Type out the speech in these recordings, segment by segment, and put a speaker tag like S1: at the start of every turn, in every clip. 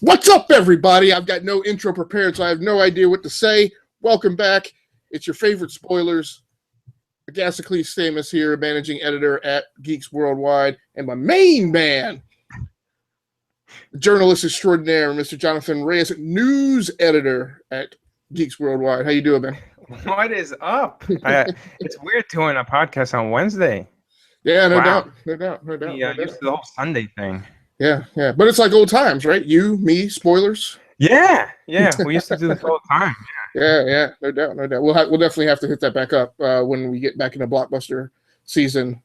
S1: What's up, everybody? I've got no intro prepared, so I have no idea what to say. Welcome back. It's your favorite spoilers. Agasicles Stamas here, managing editor at Geeks Worldwide, and my main man, journalist extraordinaire, Mr. Jonathan Reyes, news editor at Geeks Worldwide. How you doing, man?
S2: What is up? It's weird doing a podcast on Wednesday.
S1: Yeah, no
S2: Wow.
S1: doubt.
S2: Used to the whole Sunday thing.
S1: Yeah. But it's like old times, right? You, me, spoilers.
S2: Yeah. We used to do this all the time.
S1: Yeah. No doubt. We'll definitely have to hit that back up when we get back into blockbuster season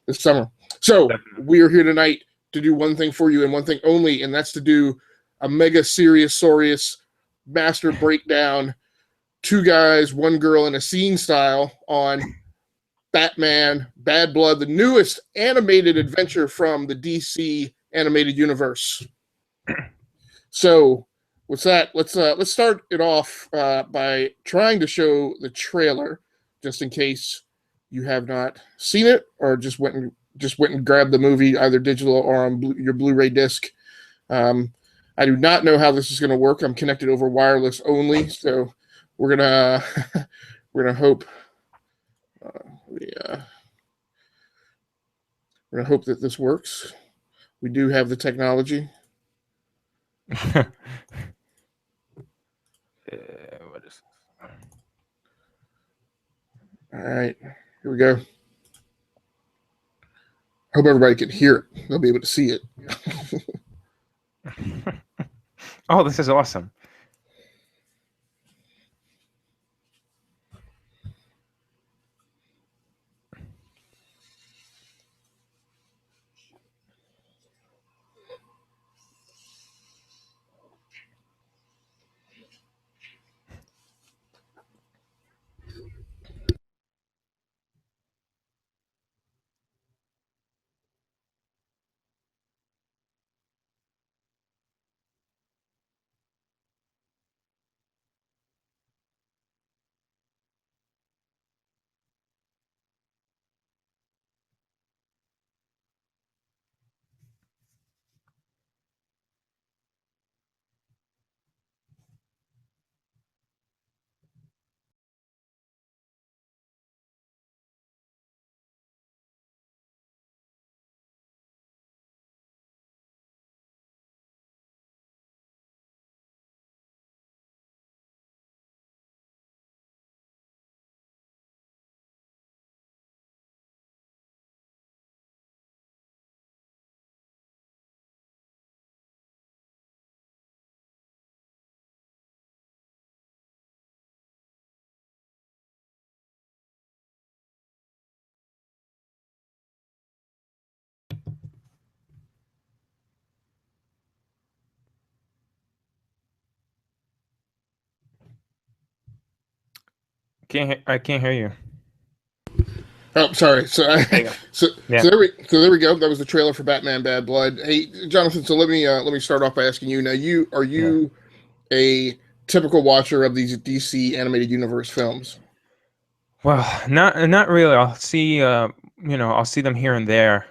S1: this summer. So we are here tonight to do one thing for you and one thing only, and that's to do a mega serious master breakdown, 2 guys, 1 girl in a scene style on Batman Bad Blood, the newest animated adventure from the DC animated universe. So with that, let's start it off by trying to show the trailer, just in case you have not seen it or just went and grabbed the movie either digital or on your Blu-ray disc. I do not know how this is going to work. I'm connected over wireless only, so we're gonna hope we're gonna hope that this works. We do have the technology.
S2: What is this?
S1: All right, here we go. Hope everybody can hear it. They'll be able to see it.
S2: Oh, this is awesome. I can't hear you.
S1: Oh, sorry. So there we go. That was the trailer for Batman Bad Blood. Hey, Jonathan. So let me start off by asking you. Now, are you a typical watcher of these DC animated universe films?
S2: Well, not really. I'll see I'll see them here and there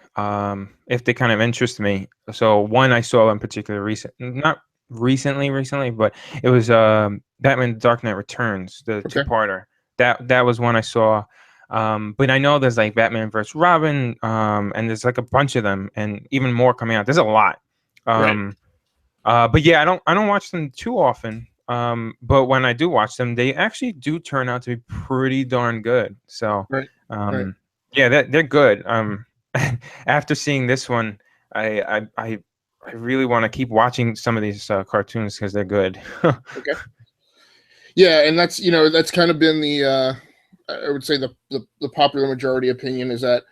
S2: if they kind of interest me. So one I saw in particular not recently, but it was Batman: The Dark Knight Returns, the two-parter. That was one I saw. But I know there's like Batman vs. Robin, and there's like a bunch of them, and even more coming out. There's a lot. But yeah, I don't watch them too often. But when I do watch them, they actually do turn out to be pretty darn good. So, yeah, they're good. After seeing this one, I really want to keep watching some of these cartoons because they're good.
S1: Okay. Yeah, and that's kind of been the I would say the popular majority opinion is that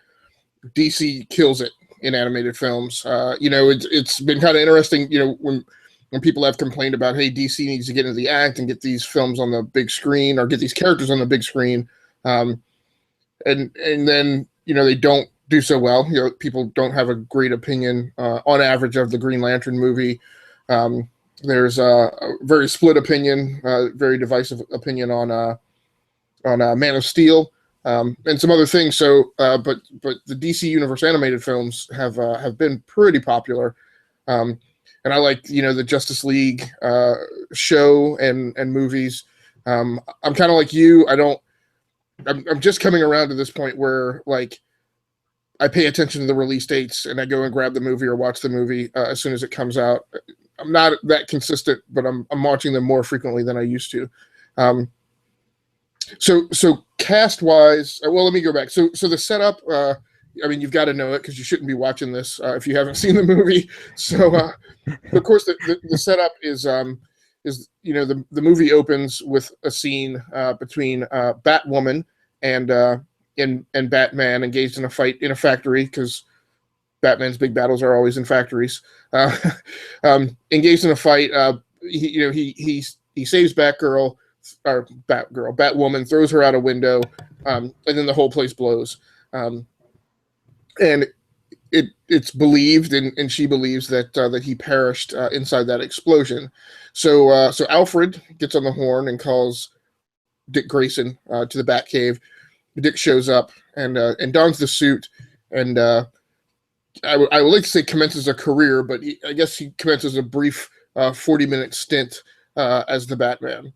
S1: DC kills it in animated films. It's been kind of interesting, when people have complained about, hey, DC needs to get into the act and get these films on the big screen or get these characters on the big screen. And then, they don't do so well. People don't have a great opinion on average of the Green Lantern movie. There's a very split opinion, very divisive opinion on Man of Steel, and some other things. So, but the DC Universe animated films have been pretty popular. I like the Justice League show and movies. I'm kind of like you. I'm just coming around to this point where like I pay attention to the release dates and I go and grab the movie or watch the movie as soon as it comes out. I'm not that consistent, but I'm watching them more frequently than I used to. So cast wise, well, let me go back. So the setup. I mean, you've got to know it because you shouldn't be watching this if you haven't seen the movie. So, of course, the setup is the movie opens with a scene between Batwoman and Batman engaged in a fight in a factory because Batman's big battles are always in factories. Engaged in a fight, he saves Batgirl. Or Batwoman throws her out a window, and then the whole place blows. And it's believed, and she believes that he perished inside that explosion. So Alfred gets on the horn and calls Dick Grayson to the Batcave. Dick shows up and dons the suit, and I would like to say commences a career, but I guess he commences a brief 40-minute stint as the Batman.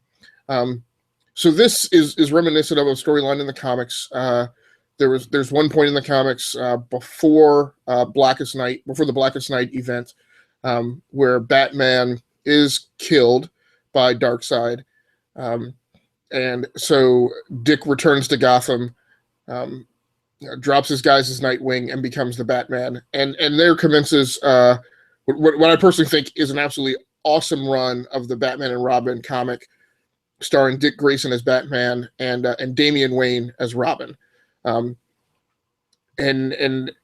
S1: So this is reminiscent of a storyline in the comics. There's one point in the comics before the Blackest Night event, where Batman is killed by Darkseid, and so Dick returns to Gotham, drops his guys as Nightwing, and becomes the Batman. And there commences what I personally think is an absolutely awesome run of the Batman and Robin comic, starring Dick Grayson as Batman and Damian Wayne as Robin. And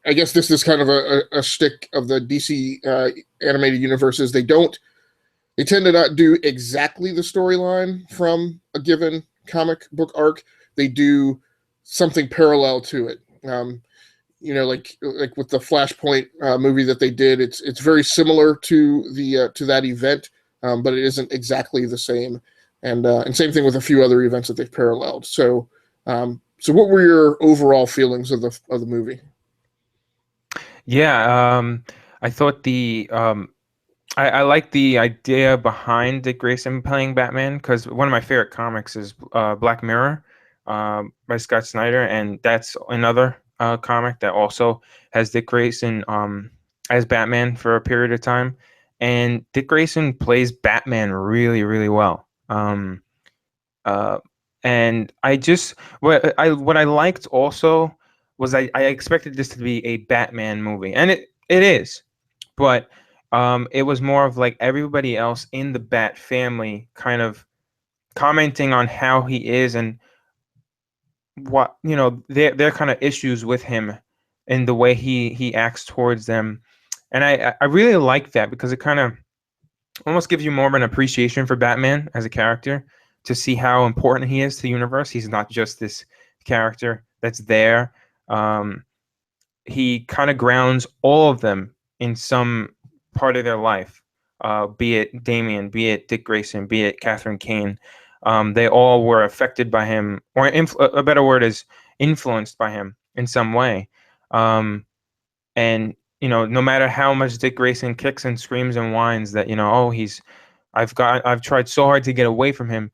S1: I guess this is kind of a shtick of the DC animated universes. They tend to not do exactly the storyline from a given comic book arc. They do something parallel to it. Like with the Flashpoint movie that they did, it's very similar to that event, but it isn't exactly the same. And same thing with a few other events that they've paralleled. So what were your overall feelings of the movie?
S2: Yeah, I thought I like the idea behind Dick Grayson playing Batman because one of my favorite comics is Black Mirror by Scott Snyder, and that's another comic that also has Dick Grayson as Batman for a period of time, and Dick Grayson plays Batman really, really well. And what I liked also was I expected this to be a Batman movie, and it is, but it was more of like everybody else in the Bat family kind of commenting on how he is and what their kind of issues with him and the way he acts towards them. And I really like that because it kind of almost gives you more of an appreciation for Batman as a character, to see how important he is to the universe. He's not just this character that's there. He kind of grounds all of them in some part of their life, be it Damian, be it Dick Grayson, be it Catherine Kane. They all were affected by him, or a better word is influenced by him in some way. And no matter how much Dick Grayson kicks and screams and whines that I've tried so hard to get away from him,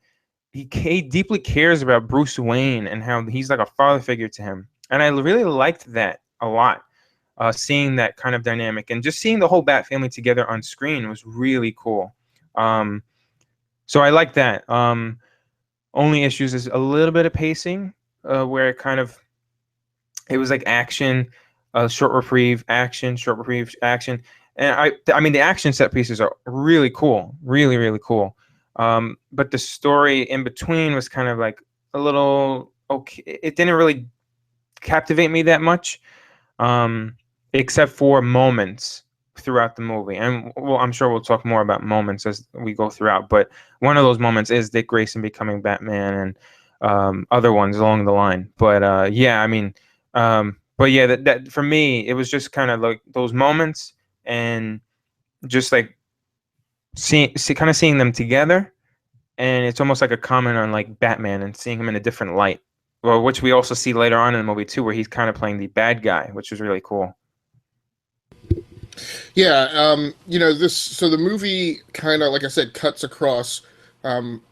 S2: he deeply cares about Bruce Wayne and how he's like a father figure to him. And I really liked that a lot, seeing that kind of dynamic and just seeing the whole Bat family together on screen was really cool. So I like that. Only issues is a little bit of pacing, where it was like action, short reprieve, action, short reprieve, action. And I mean, the action set pieces are really cool, really, really cool. But the story in between was kind of like a little okay. It didn't really captivate me that much, except for moments throughout the movie. And I'm sure we'll talk more about moments as we go throughout. But one of those moments is Dick Grayson becoming Batman, and other ones along the line. But yeah, I mean, but yeah, that for me, it was just kind of like those moments and just like seeing them together. And it's almost like a comment on like Batman and seeing him in a different light, well, which we also see later on in the movie too, where he's kind of playing the bad guy, which is really cool.
S1: Yeah, so the movie kind of, like I said, cuts across um,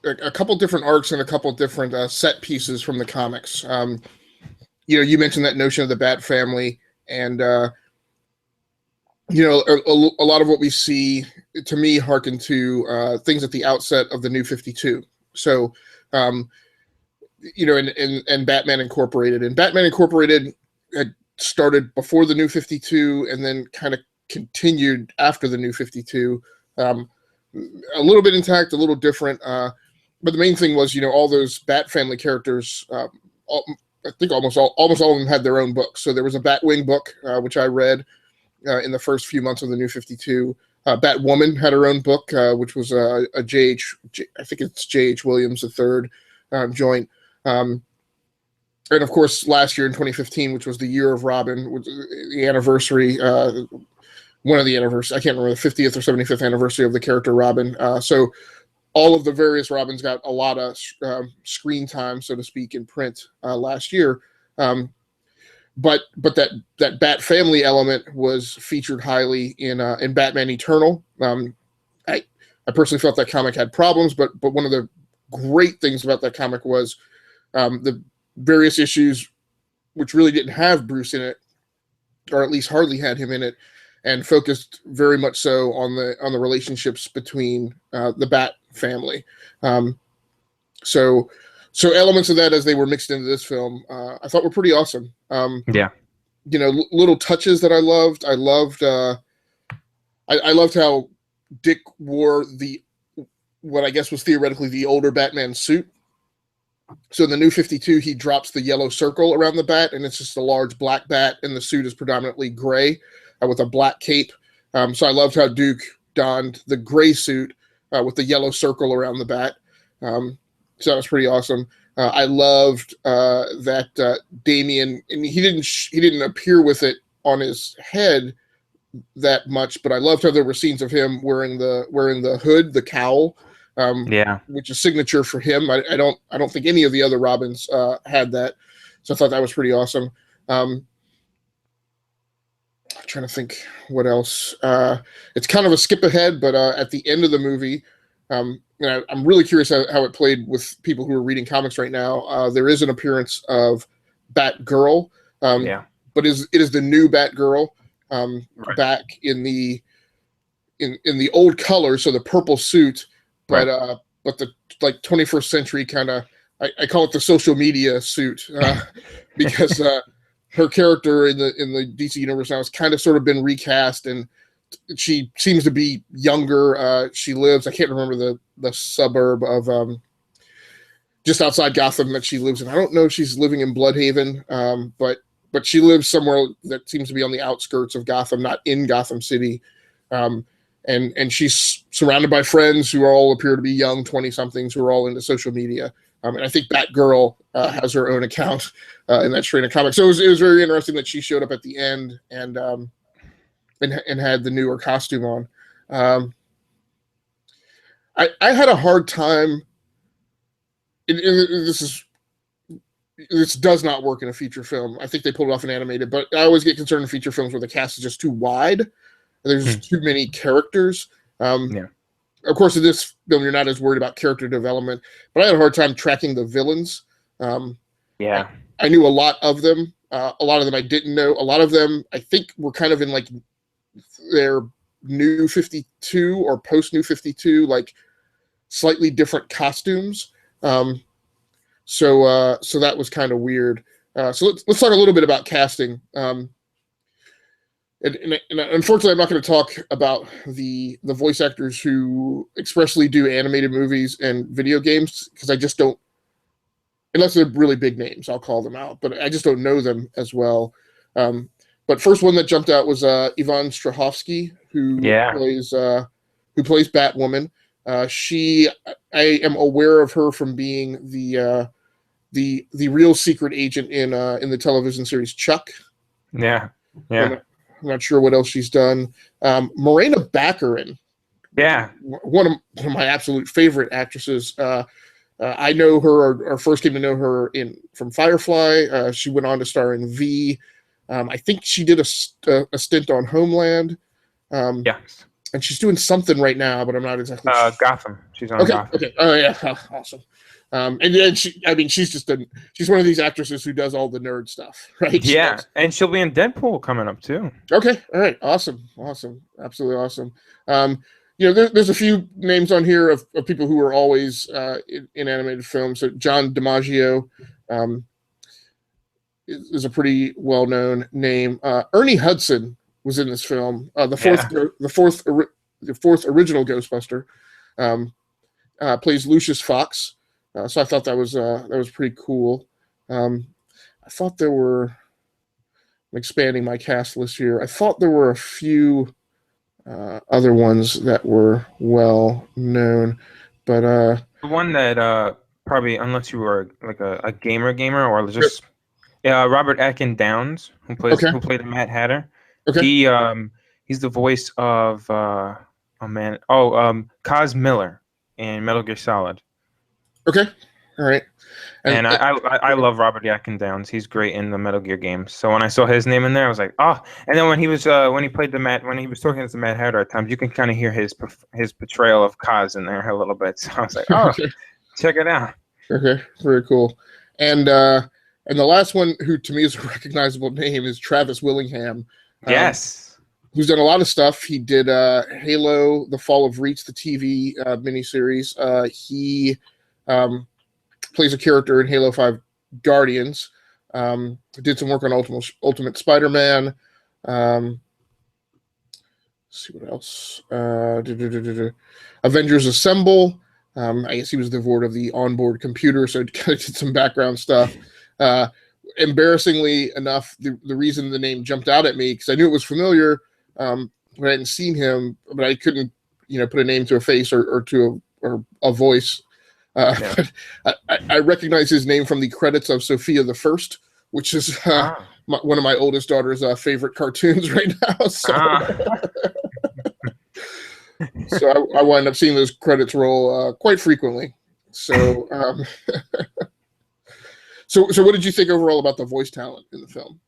S1: a couple different arcs and a couple different set pieces from the comics. You mentioned that notion of the Bat family, and a lot of what we see, to me, harken to things at the outset of the New 52. So, um, and Batman Incorporated. And Batman Incorporated had started before the New 52 and then kind of continued after the New 52. A little bit intact, a little different. But the main thing was, all those Bat family characters, I think almost all of them had their own books. So there was a Batwing book, which I read in the first few months of the New 52. Batwoman had her own book, which was I think it's J.H. Williams III joint. And of course, last year in 2015, which was the year of Robin, which the anniversary, one of the anniversaries, I can't remember, the 50th or 75th anniversary of the character Robin. So all of the various Robins got a lot of screen time, so to speak, in print last year. But that Bat family element was featured highly in Batman Eternal. I personally felt that comic had problems, but one of the great things about that comic was the various issues which really didn't have Bruce in it, or at least hardly had him in it, and focused very much so on the relationships between the Bat family. So elements of that, as they were mixed into this film, I thought were pretty awesome. Little touches that I loved. I loved how Dick wore what I guess was theoretically the older Batman suit. So in the New 52, he drops the yellow circle around the bat, and it's just a large black bat, and the suit is predominantly gray with a black cape. So I loved how Duke donned the gray suit with the yellow circle around the bat. So that was pretty awesome. I loved that Damian, and he didn't appear with it on his head that much, but I loved how there were scenes of him wearing the hood, the cowl, which is signature for him. I don't think any of the other Robins had that, so I thought that was pretty awesome. I'm trying to think what else. It's kind of a skip ahead, but at the end of the movie, I'm really curious how it played with people who are reading comics right now. There is an appearance of Batgirl, but it is the new Batgirl, right, back in the old color, so the purple suit, but right, but the 21st century kind of, I call it the social media suit, because her character in the DC universe now has kind of sort of been recast, and she seems to be younger. She lives, I can't remember the suburb of just outside Gotham that she lives in. I don't know if she's living in Bloodhaven, but she lives somewhere that seems to be on the outskirts of Gotham, not in Gotham City. And she's surrounded by friends who all appear to be young 20-somethings who are all into social media. And I think Batgirl has her own account in that strain of comics. So it was very interesting that she showed up at the end and had the newer costume on. I had a hard time. This does not work in a feature film. I think they pulled it off in animated, but I always get concerned in feature films where the cast is just too wide. There's just too many characters. Of course, in this film, you're not as worried about character development, but I had a hard time tracking the villains. I knew a lot of them. A lot of them I didn't know. A lot of them, I think, were kind of in like their New 52 or post New 52, like slightly different costumes. So that was kind of weird. So let's talk a little bit about casting. And unfortunately, I'm not going to talk about the voice actors who expressly do animated movies and video games, because I just don't, unless they're really big names, I'll call them out, but I just don't know them as well. But first one that jumped out was Yvonne Strahovski, who plays Batwoman. I am aware of her from being the real secret agent in the television series Chuck. I'm not sure what else she's done. Morena Baccarin. One of my absolute favorite actresses. I know her, or first came to know her from Firefly. She went on to star in V. I think she did a stint on Homeland.
S2: Yes.
S1: And she's doing something right now, but I'm not exactly sure.
S2: Gotham. She's on Gotham.
S1: Okay. Oh yeah, awesome. And then she's one of these actresses who does all the nerd stuff, right?
S2: Yeah, and she'll be in Deadpool coming up too.
S1: Okay, all right, awesome, absolutely awesome. There's a few names on here of people who are always in animated films. So John DiMaggio is a pretty well-known name. Ernie Hudson was in this film. The fourth original Ghostbuster, plays Lucius Fox. So I thought that was pretty cool. I thought there were. I'm expanding my cast list here. I thought there were a few other ones that were well known, but
S2: the one that probably, unless you were like a gamer or just Robert Atkin Downs, who played the Mad Hatter. Okay. He's the voice of Kaz Miller in Metal Gear Solid.
S1: Okay, all right.
S2: And I love Robert Atkin Downs. He's great in the Metal Gear games. So when I saw his name in there, I was like, oh. And then when he was when he was talking as the Mad Hatter at times, you can kind of hear his portrayal of Kaz in there a little bit. So I was like, oh, check it out.
S1: Okay, very cool. And the last one, who to me is a recognizable name, is Travis Willingham.
S2: Yes.
S1: Who's done a lot of stuff. He did Halo: The Fall of Reach, the TV miniseries. He plays a character in Halo 5 Guardians. Did some work on Ultimate Spider-Man. Let's see what else. Avengers Assemble. I guess he was the void of the onboard computer, so it kind of did some background stuff. Embarrassingly enough, the reason the name jumped out at me, because I knew it was familiar, but I hadn't seen him, but I couldn't, put a name to a face or to a voice. But I recognize his name from the credits of Sophia the First, which is one of my oldest daughter's favorite cartoons right now. So, so I wind up seeing those credits roll quite frequently. So, so what did you think overall about the voice talent in the film?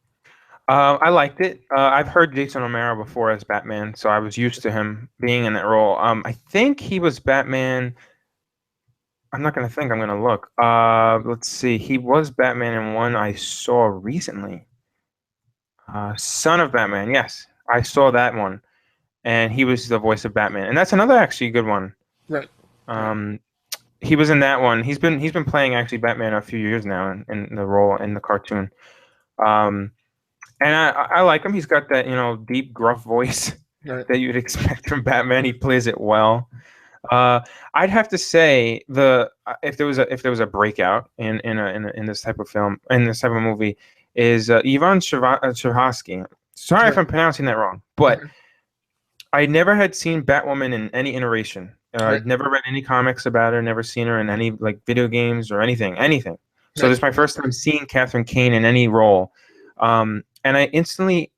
S2: I liked it. I've heard Jason O'Mara before as Batman, so I was used to him being in that role. I think he was Batman. I'm not going to think. I'm going to look. Let's see. He was Batman in one I saw recently. Son of Batman. Yes, I saw that one, and he was the voice of Batman, and that's another actually good one.
S1: Right.
S2: He was in that one. He's been playing actually Batman a few years now in the role in the cartoon. And I like him. He's got that deep gruff voice that you'd expect from Batman. He plays it well. I'd have to say if there was a breakout in this type of film, in this type of movie, is Ivan Strahovski. Sorry if I'm pronouncing that wrong, but I never had seen Batwoman in any iteration. I'd never read any comics about her, never seen her in any video games or anything. So this is my first time seeing Catherine Kane in any role, and I instantly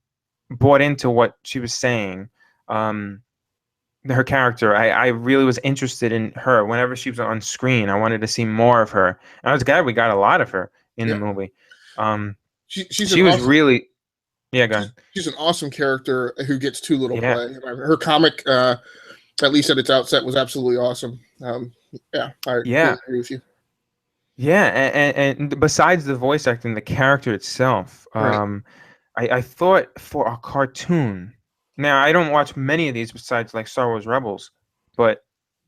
S2: bought into what she was saying. Her character, I really was interested in her. Whenever she was on screen, I wanted to see more of her. And I was glad we got a lot of her in the movie. She was really, go ahead.
S1: She's an awesome character who gets too little play. Her comic, at least at its outset, was absolutely awesome. I agree with you.
S2: Yeah, and besides the voice acting, the character itself, I thought for a cartoon. Now, I don't watch many of these besides Star Wars Rebels, but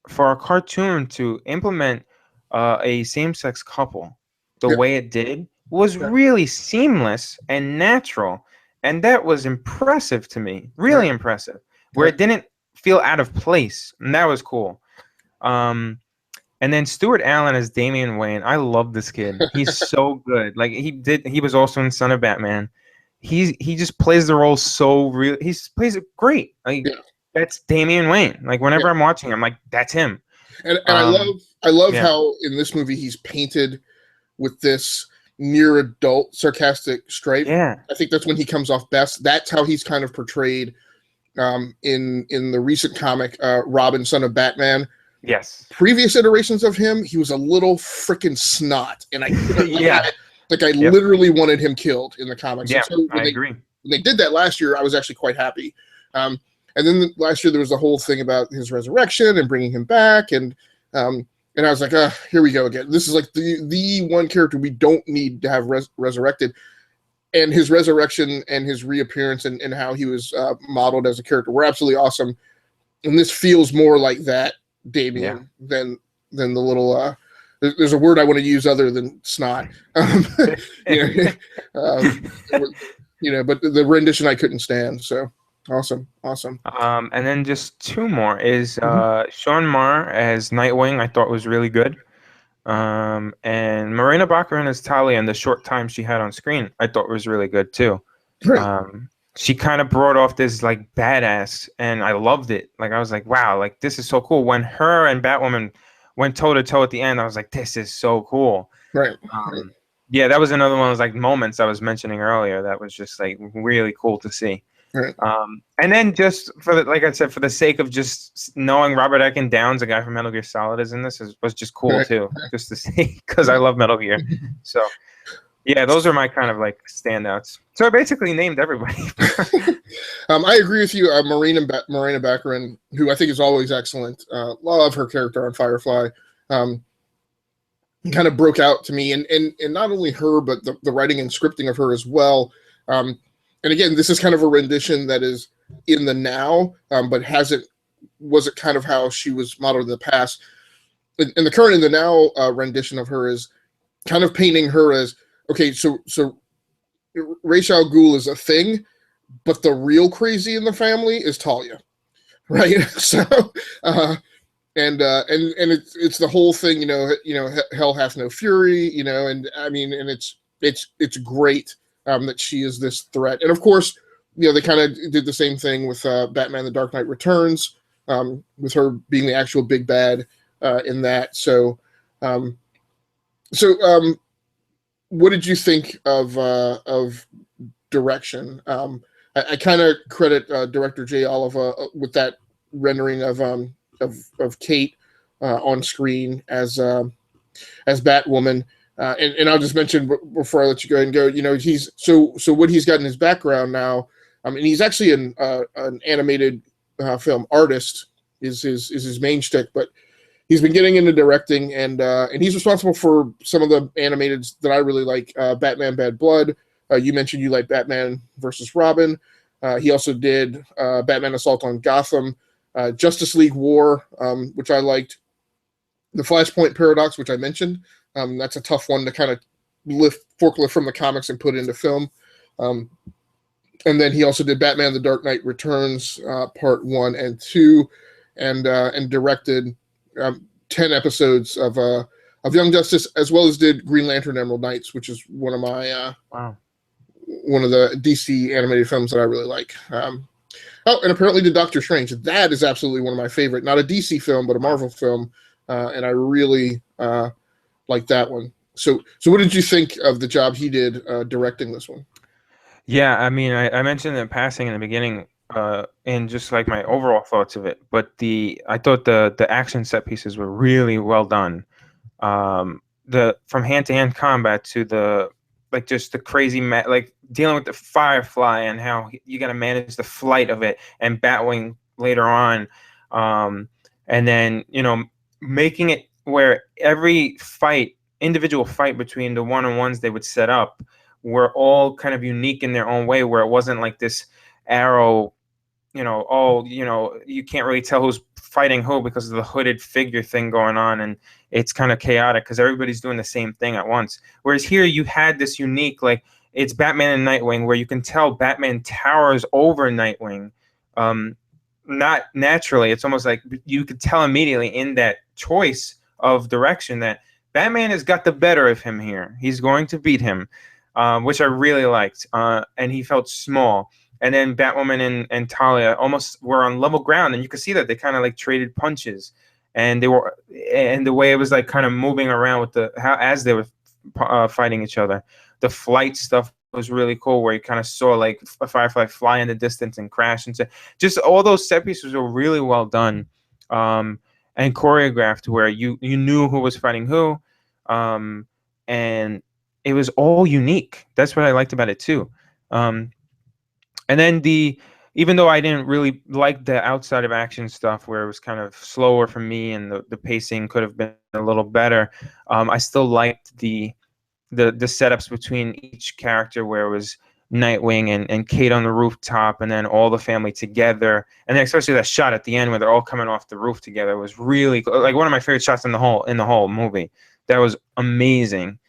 S2: for a cartoon to implement a same-sex couple the way it did was really seamless and natural, and that was impressive to me, really impressive, where it didn't feel out of place, and that was cool. And then Stuart Allen as Damian Wayne, I love this kid. He's so good. He was also in Son of Batman. He just plays the role so real. He plays it great. That's Damian Wayne. Whenever I'm watching, I'm like, that's him.
S1: And I love how in this movie he's painted with this near adult sarcastic stripe.
S2: Yeah,
S1: I think that's when he comes off best. That's how he's kind of portrayed in the recent comic Robin, Son of Batman.
S2: Yes.
S1: Previous iterations of him, he was a little freaking snot, and I Like I literally wanted him killed in the comics.
S2: Yeah,
S1: so
S2: I agree.
S1: When they did that last year, I was actually quite happy. And then last year there was the whole thing about his resurrection and bringing him back, and I was like, here we go again. This is like the one character we don't need to have resurrected, and his resurrection and his reappearance and how he was modeled as a character were absolutely awesome. And this feels more like that Damian than the little. There's a word I want to use other than snot. You know, but the rendition I couldn't stand. So awesome.
S2: And then just two more is Sean Marr as Nightwing. I thought was really good. And Marina Baccarin as Talia in the short time she had on screen, I thought was really good too.
S1: Right.
S2: She kind of brought off this like badass, and I loved it. Like I was like, wow, like this is so cool. When her and Batwoman went toe to toe at the end, I was like, this is so cool.
S1: Right.
S2: Yeah, that was another one of those like moments I was mentioning earlier that was just like really cool to see.
S1: Right.
S2: And then just like I said, for the sake of just knowing Robert Ekin Downs, a guy from Metal Gear Solid, is in this was just cool too, just to see, because I love Metal Gear. So yeah, those are my kind of like standouts. So I basically named everybody.
S1: I agree with you. Marina Baccarin, who I think is always excellent. Love her character on Firefly. Kind of broke out to me, and not only her, but the writing and scripting of her as well. And again, this is kind of a rendition that is in the now, but wasn't kind of how she was modeled in the past. In the current, in the now rendition of her is kind of painting her as, okay, so Ra's al Ghul is a thing, but the real crazy in the family is Talia, right? So, and it's the whole thing, you know, hell hath no fury, you know, and I mean, and it's great that she is this threat, and of course, you know, they kind of did the same thing with Batman: The Dark Knight Returns, with her being the actual big bad in that. So, what did you think of direction? I kind of credit director Jay Oliva with that rendering of Kate on screen as Batwoman. And I'll just mention before I let you go and go, you know, he's so what he's got in his background now. And he's actually an animated film artist is his main shtick, but he's been getting into directing, and he's responsible for some of the animateds that I really like. Batman: Bad Blood. You mentioned you like Batman versus Robin. He also did Batman: Assault on Gotham, Justice League War, which I liked. The Flashpoint Paradox, which I mentioned. That's a tough one to kind of forklift from the comics and put into film. And then he also did Batman: The Dark Knight Returns, Part 1 and 2, and directed 10 episodes of Young Justice, as well as did Green Lantern: Emerald Knights, which is one of my one of the DC animated films that I really like. And apparently did Doctor Strange. That is absolutely one of my favorite. Not a DC film, but a Marvel film, and I really like that one. So what did you think of the job he did directing this one?
S2: Yeah, I mean, I mentioned in passing in the beginning, and just like my overall thoughts of it, but I thought the action set pieces were really well done. The from hand-to-hand combat to the like just the crazy like dealing with the Firefly and how you got to manage the flight of it, and Batwing later on, and then, you know, making it where every individual fight between the one-on-ones they would set up were all kind of unique in their own way, where it wasn't like this Arrow, you know, you can't really tell who's fighting who because of the hooded figure thing going on, and it's kind of chaotic because everybody's doing the same thing at once. Whereas here you had this unique, like, it's Batman and Nightwing, where you can tell Batman towers over Nightwing, not naturally. It's almost like you could tell immediately in that choice of direction that Batman has got the better of him here. He's going to beat him, which I really liked, and he felt small. And then Batwoman and Talia almost were on level ground, and you could see that they kind of like traded punches, and the way it was like kind of moving around with as they were fighting each other. The flight stuff was really cool, where you kind of saw like a Firefly fly in the distance and crash, and so just all those set pieces were really well done, and choreographed, where you knew who was fighting who, and it was all unique. That's what I liked about it too. And then even though I didn't really like the outside of action stuff where it was kind of slower for me and the pacing could have been a little better, I still liked the setups between each character where it was Nightwing and Kate on the rooftop and then all the family together. And then especially that shot at the end where they're all coming off the roof together was really like one of my favorite shots in the whole movie. That was amazing.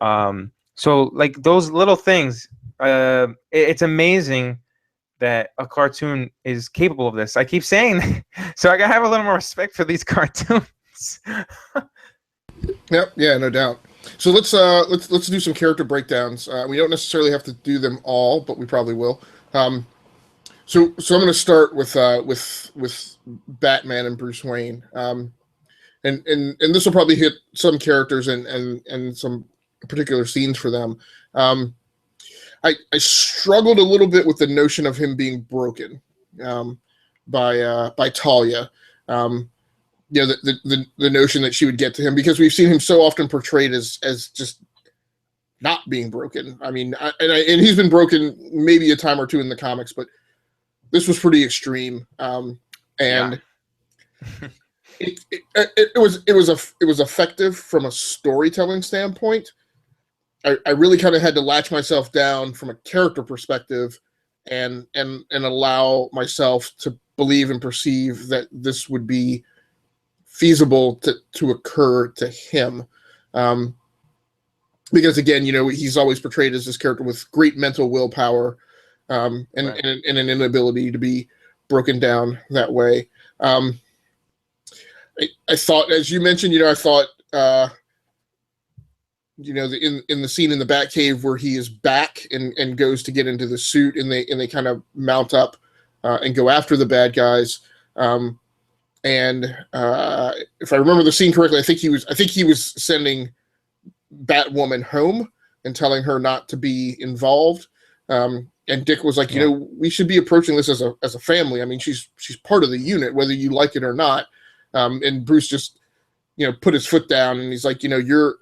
S2: So like those little things, it's amazing that a cartoon is capable of this. I keep saying so I gotta have a little more respect for these cartoons.
S1: Yep, yeah, no doubt. So let's do some character breakdowns. We don't necessarily have to do them all, but we probably will. So I'm going to start with Batman and Bruce Wayne, and this will probably hit some characters and some particular scenes for them. I struggled a little bit with the notion of him being broken by Talia. The notion that she would get to him, because we've seen him so often portrayed as just not being broken. I mean, and he's been broken maybe a time or two in the comics, but this was pretty extreme. It was effective from a storytelling standpoint. I really kind of had to latch myself down from a character perspective and allow myself to believe and perceive that this would be feasible to occur to him. Because again, he's always portrayed as this character with great mental willpower, and an inability to be broken down that way. I thought, as you mentioned, I thought, in the scene in the Batcave where he is back and goes to get into the suit and they kind of mount up and go after the bad guys. And if I remember the scene correctly, I think he was sending Batwoman home and telling her not to be involved. And Dick was like, we should be approaching this as a family. I mean, she's part of the unit, whether you like it or not. And Bruce just, put his foot down and he's like, you're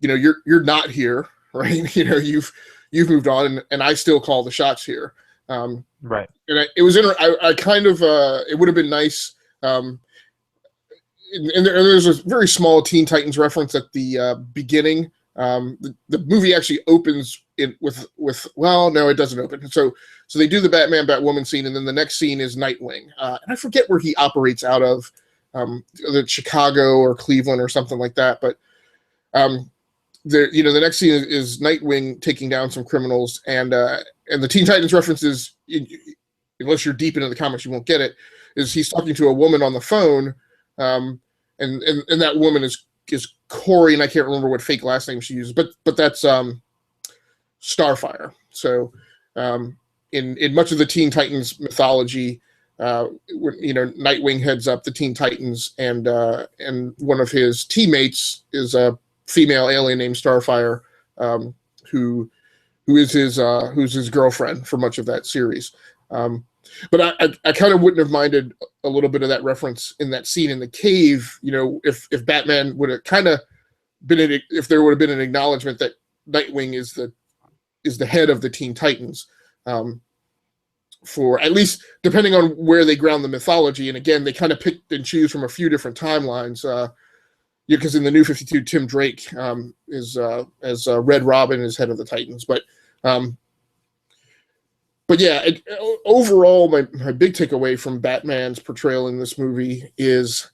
S1: not here, right? You've moved on, and I still call the shots here.
S2: Right.
S1: And I kind of, it would have been nice. And there's a very small Teen Titans reference at the beginning. The movie actually opens with well, no, it doesn't open. So they do the Batman Batwoman scene, and then the next scene is Nightwing. And I forget where he operates out of, either Chicago or Cleveland or something like that. But the next scene is Nightwing taking down some criminals, and the Teen Titans references, unless you're deep into the comics, you won't get it. Is he's talking to a woman on the phone, and that woman is Corey, and I can't remember what fake last name she uses, but that's Starfire. So in much of the Teen Titans mythology, Nightwing heads up the Teen Titans, and one of his teammates is a female alien named Starfire, who's his girlfriend for much of that series. But I kind of wouldn't have minded a little bit of that reference in that scene in the cave. If Batman would have kind of been, if there would have been an acknowledgement that Nightwing is the head of the Teen Titans, for at least depending on where they ground the mythology. And again, they kind of picked and choose from a few different timelines. Because in the New 52, Tim Drake is as Red Robin is head of the Titans, but yeah, overall, my big takeaway from Batman's portrayal in this movie is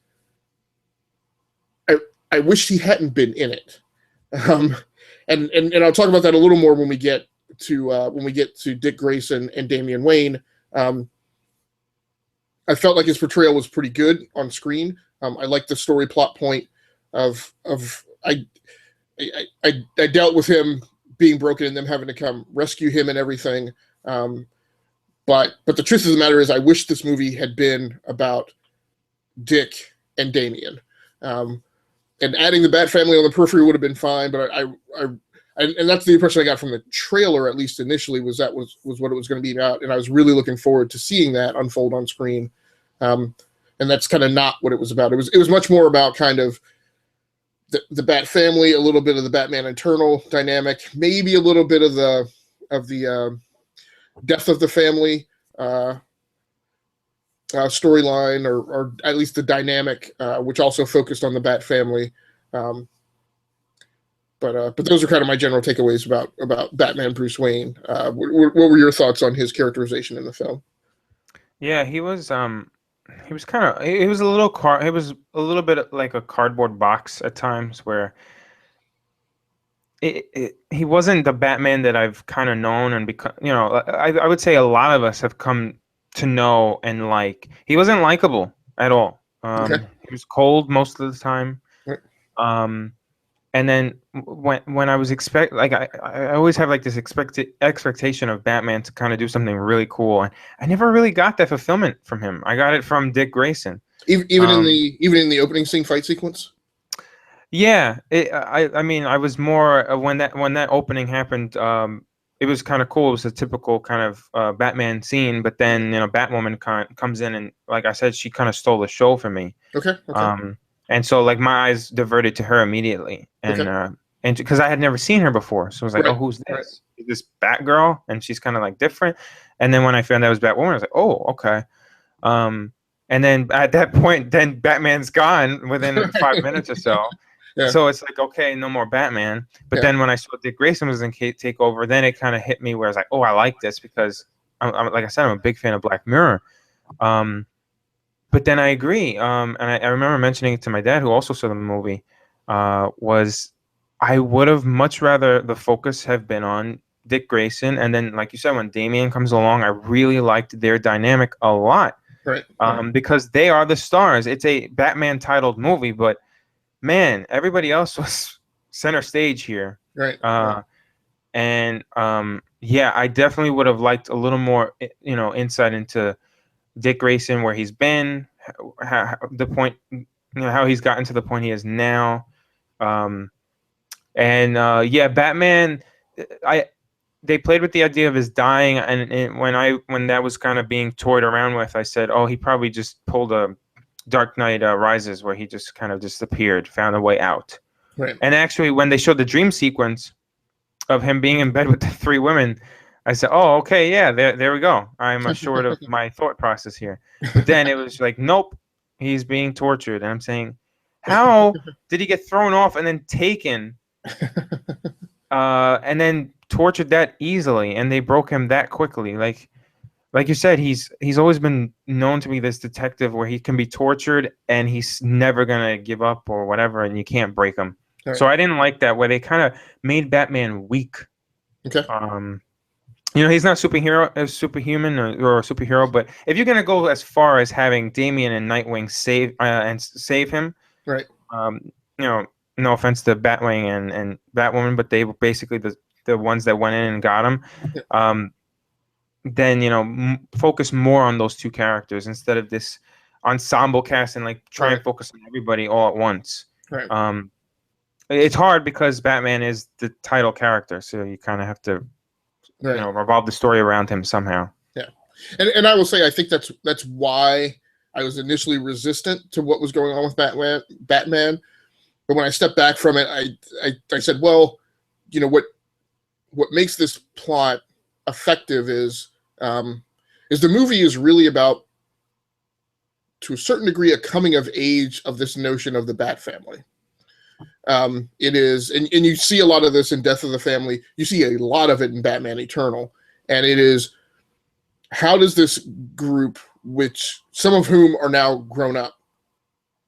S1: I wish he hadn't been in it, and I'll talk about that a little more when we get to Dick Grayson and Damian Wayne. I felt like his portrayal was pretty good on screen. I liked the story plot point of I dealt with him being broken and them having to come rescue him and everything. But the truth of the matter is, I wish this movie had been about Dick and Damian. And adding the Bat family on the periphery would have been fine, but and that's the impression I got from the trailer, at least initially, was what it was going to be about, and I was really looking forward to seeing that unfold on screen. And that's kind of not what it was about. It was much more about kind of the Bat family, a little bit of the Batman Eternal dynamic, maybe a little bit of the death of the family storyline, or at least the dynamic, which also focused on the Bat family. But those are kind of my general takeaways about Batman Bruce Wayne. What were your thoughts on his characterization in the film?
S2: Yeah, he was a little bit like a cardboard box at times, where he wasn't the Batman that I've kind of known and become. I would say a lot of us have come to know and like. He wasn't likable at all.
S1: Okay.
S2: He was cold most of the time.
S1: Right.
S2: And then when I was I always have like this expectation of Batman to kind of do something really cool, and I never really got that fulfillment from him. I got it from Dick Grayson.
S1: Even in the opening scene fight sequence.
S2: Yeah, I mean, I was more when that opening happened. It was kind of cool. It was a typical kind of Batman scene, but then Batwoman comes in, and like I said, she kind of stole the show for me.
S1: Okay.
S2: And so like my eyes diverted to her immediately, and because I had never seen her before, so I was like, oh, who's this? Right. Is this Batgirl? And she's kind of like different. And then when I found out it was Batwoman, I was like, oh, okay. And then at that point, then Batman's gone within 5 minutes or so. Yeah. So it's like, okay, no more Batman. But then when I saw Dick Grayson was in take over, then it kind of hit me where I was like, oh, I like this, because I'm like I said, I'm a big fan of Black Mirror. But then I agree. And I remember mentioning it to my dad, who also saw the movie, was I would have much rather the focus have been on Dick Grayson. And then, like you said, when Damian comes along, I really liked their dynamic a lot.
S1: Right.
S2: Because they are the stars. It's a Batman titled movie, but man, everybody else was center stage here.
S1: Right.
S2: And I definitely would have liked a little more, insight into Dick Grayson, where he's been, the point, how he's gotten to the point he is now. Batman, they played with the idea of his dying, and when that was kind of being toyed around with, I said, oh, he probably just pulled a Dark Knight Rises, where he just kind of disappeared, found a way out.
S1: Right.
S2: And actually, when they showed the dream sequence of him being in bed with the three women, I said, oh, okay, yeah, there we go. I'm assured of my thought process here. But then it was like, nope, he's being tortured. And I'm saying, how did he get thrown off and then taken and then tortured that easily? And they broke him that quickly. Like you said, he's always been known to be this detective where he can be tortured and he's never going to give up or whatever, and you can't break him. Right. So I didn't like that, where they kind of made Batman weak.
S1: Okay.
S2: He's not superhuman or a superhero, but if you're gonna go as far as having Damian and Nightwing save him,
S1: right?
S2: No offense to Batwing and Batwoman, but they were basically the ones that went in and got him. Then focus more on those two characters instead of this ensemble cast, and like try and focus on everybody all at once.
S1: Right.
S2: It's hard because Batman is the title character, so you kind of have to. Revolve the story around him somehow.
S1: Yeah, and I will say I think that's why I was initially resistant to what was going on with Batman. But when I stepped back from it, I said, well, what makes this plot effective is the movie is really about, to a certain degree, a coming of age of this notion of the Bat family. It is, and you see a lot of this in Death of the Family. You see a lot of it in Batman Eternal, and it is, how does this group, which some of whom are now grown up,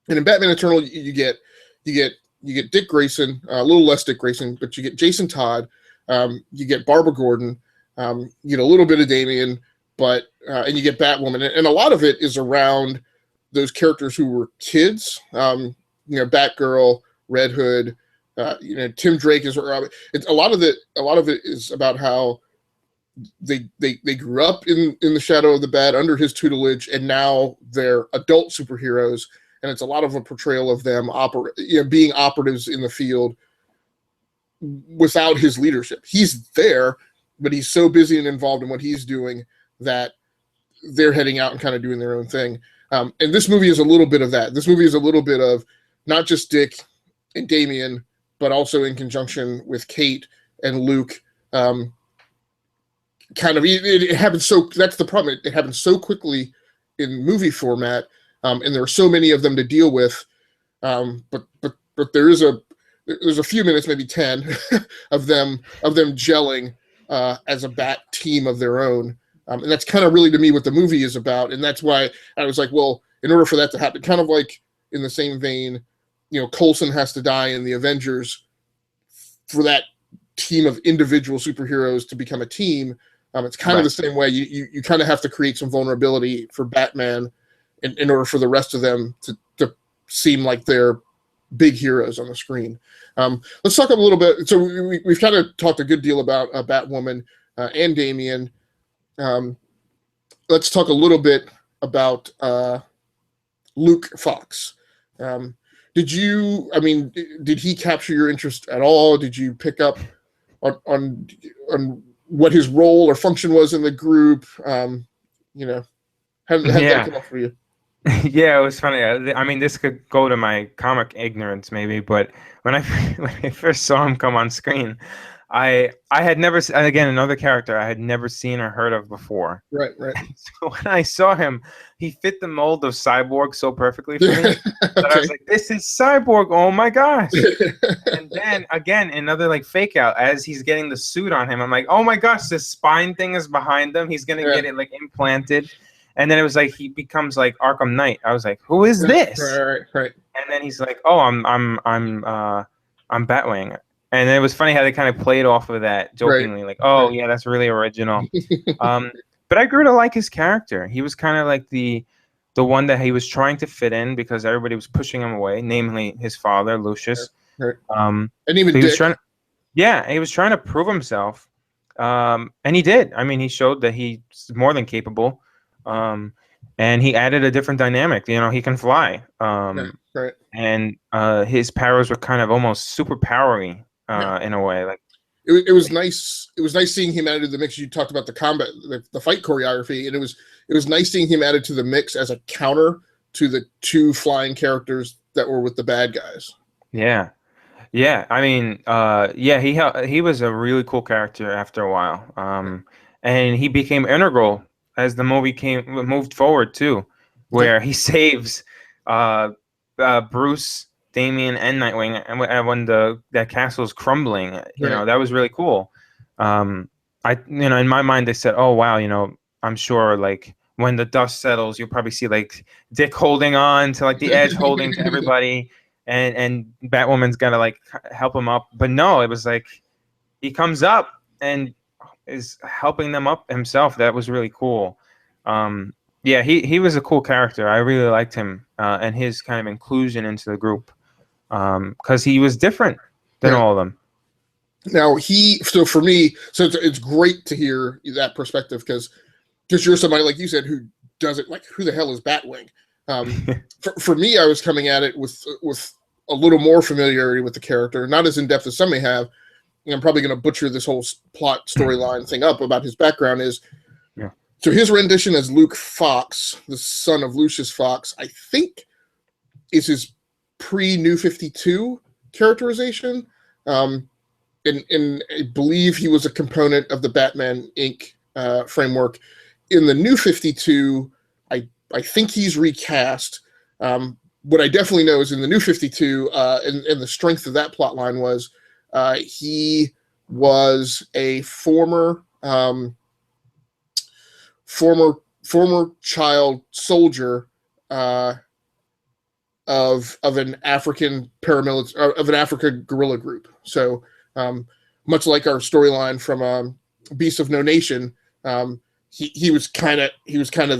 S1: and in Batman Eternal you get Dick Grayson, a little less Dick Grayson, but you get Jason Todd, you get Barbara Gordon, you get a little bit of Damian, but and you get Batwoman, and a lot of it is around those characters who were kids, Batgirl, Red Hood, Tim Drake is. It's a lot of it is about how they grew up in the shadow of the Bat, under his tutelage, and now they're adult superheroes. And it's a lot of a portrayal of them being operatives in the field without his leadership. He's there, but he's so busy and involved in what he's doing that they're heading out and kind of doing their own thing. And this movie is a little bit of that. This movie is a little bit of not just Dick and Damian, but also in conjunction with Kate and Luke. It happens so. That's the problem. It happens so quickly in movie format, and there are so many of them to deal with. But there's a few minutes, maybe 10, of them gelling as a Bat team of their own, and that's kind of really to me what the movie is about. And that's why I was like, well, in order for that to happen, kind of like in the same vein, Coulson has to die in the Avengers for that team of individual superheroes to become a team. It's kind of the same way. You kind of have to create some vulnerability for Batman in order for the rest of them to seem like they're big heroes on the screen. Let's talk a little bit. So we've kind of talked a good deal about Batwoman and Damian. Let's talk a little bit about Luke Fox. Did he capture your interest at all? Did you pick up on what his role or function was in the group? How did that come up for you?
S2: Yeah, it was funny. I mean, this could go to my comic ignorance maybe, but when I first saw him come on screen, I had never, again, another character I had never seen or heard of before.
S1: Right.
S2: So when I saw him, he fit the mold of Cyborg so perfectly for me that I was like, this is Cyborg, oh my gosh. And then again, another like fake out as he's getting the suit on him. I'm like, oh my gosh, this spine thing is behind him. He's going to get it like implanted. And then it was like, he becomes like Arkham Knight. I was like, who is this?
S1: Right.
S2: And then he's like, oh, I'm Batwing. And it was funny how they kind of played off of that jokingly, like, oh, yeah, that's really original. But I grew to like his character. He was kind of like the one that he was trying to fit in because everybody was pushing him away, namely his father, Lucius.
S1: Right.
S2: And
S1: even
S2: he was trying to prove himself. And he did. I mean, he showed that he's more than capable. And he added a different dynamic. He can fly. And his powers were kind of almost super powery. In a way, like
S1: it was nice. It was nice seeing him added to the mix. You talked about the combat, the fight choreography, and it was nice seeing him added to the mix as a counter to the two flying characters that were with the bad guys.
S2: Yeah. I mean, he was a really cool character after a while. And he became integral as the movie moved forward too, where he saves Bruce, Damian, and Nightwing, and when that castle is crumbling, that was really cool. In my mind, they said, "Oh wow, I'm sure like when the dust settles, you'll probably see like Dick holding on to like the edge, holding to everybody, and Batwoman's gotta like help him up." But no, it was like he comes up and is helping them up himself. That was really cool. He was a cool character. I really liked him and his kind of inclusion into the group. Because he was different than all of them.
S1: Now for me, it's great to hear that perspective because you're somebody like you said who does it like who the hell is Batwing? For me, I was coming at it with a little more familiarity with the character, not as in depth as some may have. I'm probably going to butcher this whole plot storyline thing up about his background So his rendition as Luke Fox, the son of Lucius Fox, I think is his pre-New 52 characterization, and I believe he was a component of the Batman Inc. Framework. In the New 52, I think he's recast. What I definitely know is in the New 52, and the strength of that plot line was he was a former child soldier of an African paramilitary of an Africa guerrilla group. So much like our storyline from Beasts of No Nation, he was kind of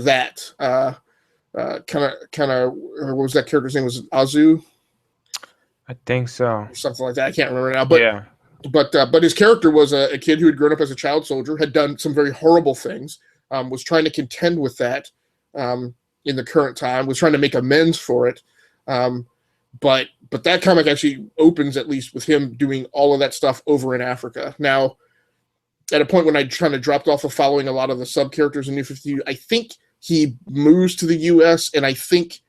S1: that kind of what was that character's name? Was it Azu?
S2: I think so.
S1: Or something like that. I can't remember now. But his character was a kid who had grown up as a child soldier, had done some very horrible things, was trying to contend with that in the current time, was trying to make amends for it. But that comic actually opens at least with him doing all of that stuff over in Africa. Now, at a point when I kind of dropped off of following a lot of the sub characters in New 52, I think he moves to the U.S. and I think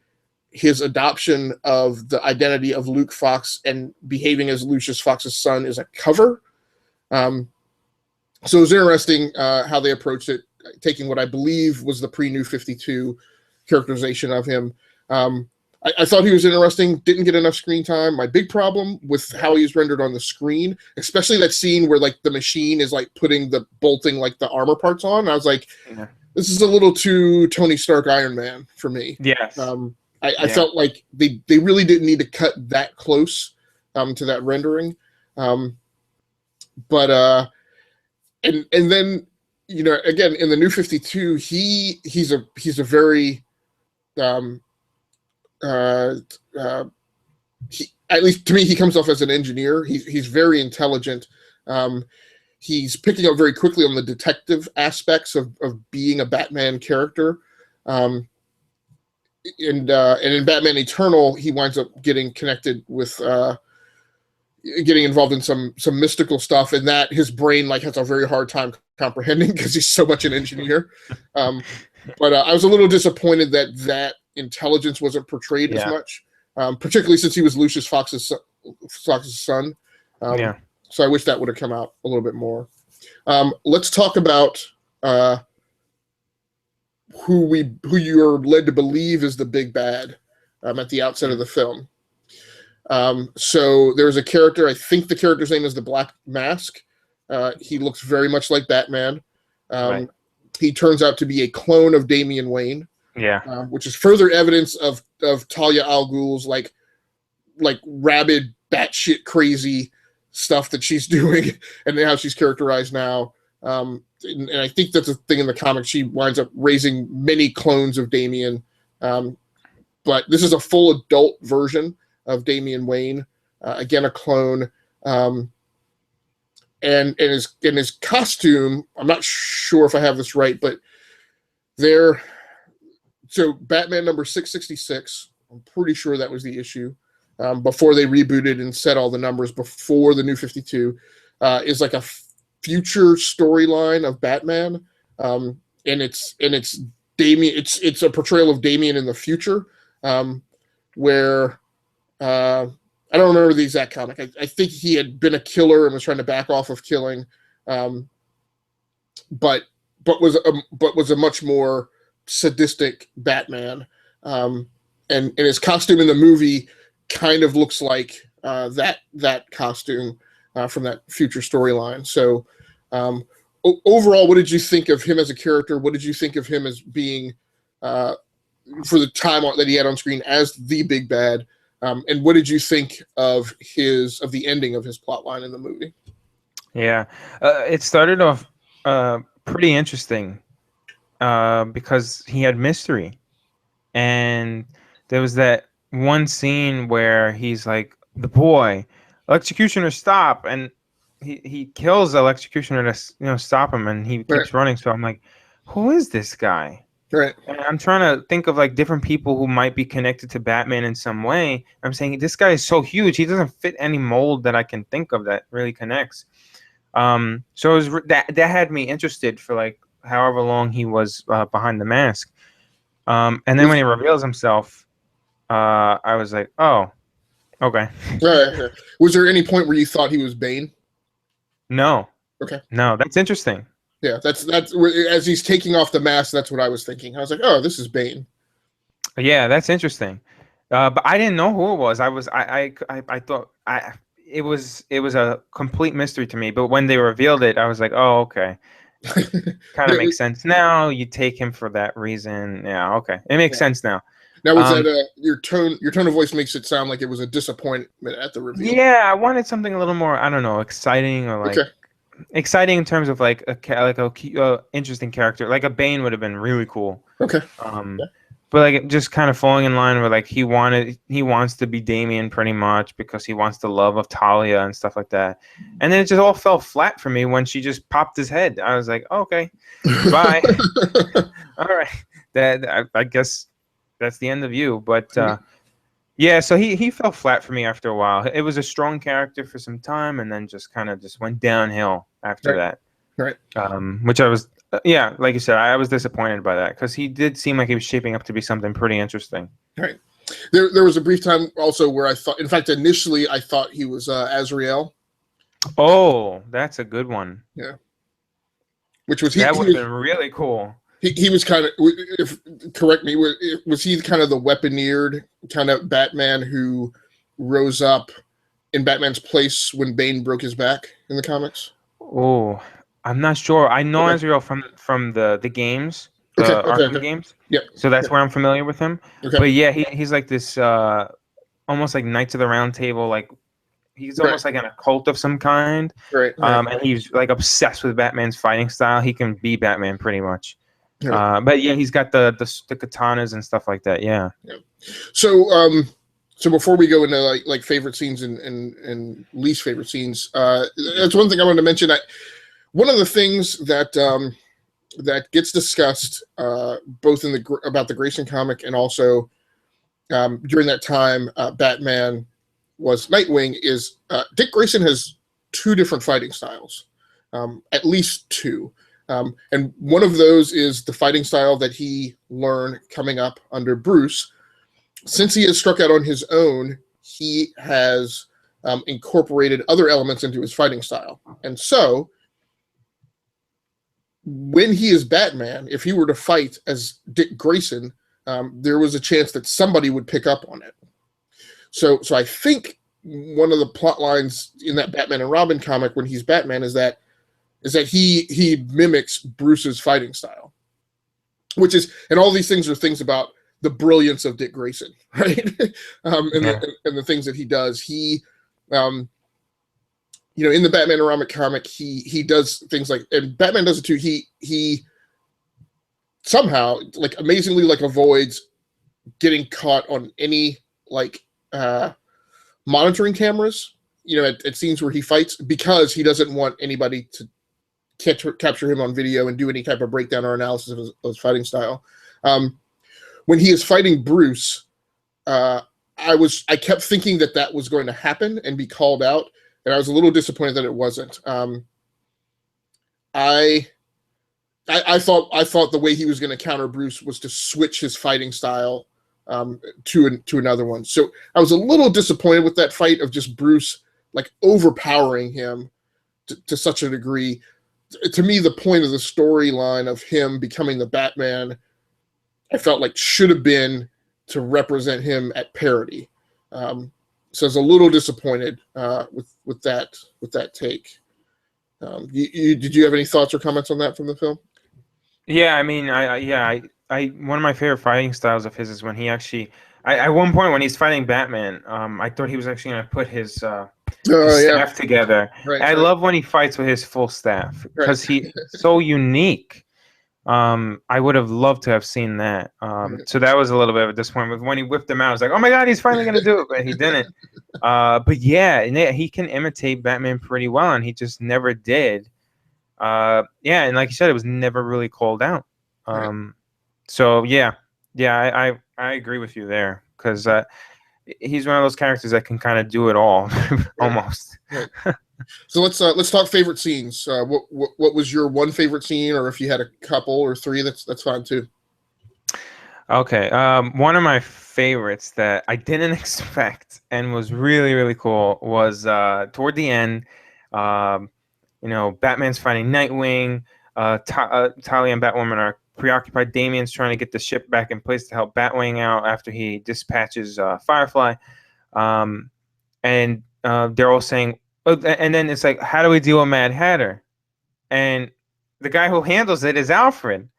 S1: his adoption of the identity of Luke Fox and behaving as Lucius Fox's son is a cover. So it was interesting how they approached it, taking what I believe was the pre-New 52 characterization of him. I thought he was interesting, didn't get enough screen time. My big problem with how he's rendered on the screen, especially that scene where like the machine is like bolting like the armor parts on. I was like, this is a little too Tony Stark Iron Man for me.
S2: Yes.
S1: I felt like they really didn't need to cut that close to that rendering. But then, you know, again, in the New 52, he's a very at least to me, he comes off as an engineer. He's very intelligent. He's picking up very quickly on the detective aspects of being a Batman character. And in Batman Eternal, he winds up getting connected with getting involved in some mystical stuff, and that his brain like has a very hard time comprehending because he's so much an engineer. But I was a little disappointed that intelligence wasn't portrayed as much, particularly since he was Lucius Fox's son. So I wish that would have come out a little bit more. Let's talk about who you're led to believe is the big bad at the outset of the film. So there's a character, I think the character's name is the Black Mask. He looks very much like Batman. Right. He turns out to be a clone of Damian Wayne. Which is further evidence of Talia al Ghul's like rabid, batshit crazy stuff that she's doing and how she's characterized now. And I think that's a thing in the comics. She winds up raising many clones of Damian. But this is a full adult version of Damian Wayne. Again, a clone. And his costume, I'm not sure if I have this right, but so Batman number 666, I'm pretty sure that was the issue, before they rebooted and set all the numbers before the New 52, is like a future storyline of Batman, and it's Damian. It's a portrayal of Damian in the future, where I don't remember the exact comic. I think he had been a killer and was trying to back off of killing, but was a much more sadistic Batman, and his costume in the movie kind of looks like that costume from that future storyline. So overall, what did you think of him as a character? What did you think of him as being for the time that he had on screen as the big bad? And what did you think of the ending of his plotline in the movie?
S2: It started off pretty interesting. Because he had mystery, and there was that one scene where he's like, the boy, Electrocutioner, stop, and he kills the Electrocutioner to stop him, and he keeps running. So I'm like, who is this guy?
S1: Right.
S2: And I'm trying to think of like different people who might be connected to Batman in some way. I'm saying this guy is so huge, he doesn't fit any mold that I can think of that really connects. So it was that had me interested for like however long he was behind the mask. And then when he reveals himself, I was like, oh, okay.
S1: Right. Was there any point where you thought he was Bane?
S2: No.
S1: Okay.
S2: No, that's interesting.
S1: Yeah, that's as he's taking off the mask, that's what I was thinking. I was like, oh, this is Bane.
S2: Yeah, that's interesting. But I didn't know who it was. I thought it was a complete mystery to me. But when they revealed it, I was like, oh, okay. Kind of makes sense now. You take him for that reason. Yeah, okay, it makes sense now.
S1: Now, was that your tone of voice makes it sound like it was a disappointment at the reveal?
S2: Yeah, I wanted something a little more, I don't know, exciting or like exciting in terms of like a interesting character. Like a Bane would have been really cool.
S1: Okay.
S2: But like just kind of falling in line with like he wants to be Damian pretty much because he wants the love of Talia and stuff like that. And then it just all fell flat for me when she just popped his head. I was like, oh, okay, bye. All right, I guess that's the end of you. But yeah, so he fell flat for me after a while. It was a strong character for some time, and then just kind of just went downhill after that.
S1: Right.
S2: Which I was. Yeah, like you said, I was disappointed by that because he did seem like he was shaping up to be something pretty interesting.
S1: Right. There was a brief time also where I thought, in fact, initially I thought he was Azrael.
S2: Oh, that's a good one.
S1: Yeah. Which was
S2: that would have been really cool.
S1: He was kind of, if correct me, was he kind of the weaponeered kind of Batman who rose up in Batman's place when Bane broke his back in the comics?
S2: Oh, I'm not sure. I know Azrael from the games, the Arkham games.
S1: Yep.
S2: So that's where I'm familiar with him. Okay. But yeah, he's like this almost like Knights of the Round Table, like he's almost like an occult of some kind.
S1: Right.
S2: And he's like obsessed with Batman's fighting style. He can be Batman pretty much. But yeah, he's got the katanas and stuff like that. Yeah.
S1: So so before we go into like favorite scenes and least favorite scenes, that's one thing I wanted to mention. One of the things that that gets discussed both in about the Grayson comic and also during that time Batman was Nightwing is Dick Grayson has two different fighting styles, at least two. And one of those is the fighting style that he learned coming up under Bruce. Since he has struck out on his own, he has incorporated other elements into his fighting style. And so when he is Batman, if he were to fight as Dick Grayson, there was a chance that somebody would pick up on it. So I think one of the plot lines in that Batman and Robin comic when he's Batman is that he mimics Bruce's fighting style, which is, and all these things are things about the brilliance of Dick Grayson, right? And the things that he does. He, in the Batman and Robin comic, he does things like, and Batman does it too. He somehow, like, amazingly, like, avoids getting caught on any monitoring cameras, at scenes where he fights, because he doesn't want anybody to capture him on video and do any type of breakdown or analysis of his fighting style. When he is fighting Bruce, I kept thinking that was going to happen and be called out, and I was a little disappointed that it wasn't. I thought the way he was going to counter Bruce was to switch his fighting style to another one. So I was a little disappointed with that fight of just Bruce like overpowering him to such a degree. To me, the point of the storyline of him becoming the Batman, I felt like should have been to represent him at parity. So I was a little disappointed with that take. Did you have any thoughts or comments on that from the film?
S2: Yeah, I mean, I one of my favorite fighting styles of his is when he actually, at one point when he's fighting Batman, I thought he was actually going to put his staff together. I love when he fights with his full staff because he's so unique. I would have loved to have seen that. So that was a little bit of a disappointment. When he whipped him out, I was like, oh my God, he's finally going to do it, but he didn't. But yeah, he can imitate Batman pretty well, and he just never did. And like you said, it was never really called out. So yeah, I agree with you there, because he's one of those characters that can kind of do it all, almost.
S1: So let's talk favorite scenes. What was your one favorite scene, or if you had a couple or three, that's fine too.
S2: Okay, one of my favorites that I didn't expect and was really, really cool was toward the end. Batman's fighting Nightwing. Talia and Batwoman are preoccupied. Damian's trying to get the ship back in place to help Batwing out after he dispatches Firefly. And they're all saying, and then it's like, how do we deal with Mad Hatter? And the guy who handles it is Alfred.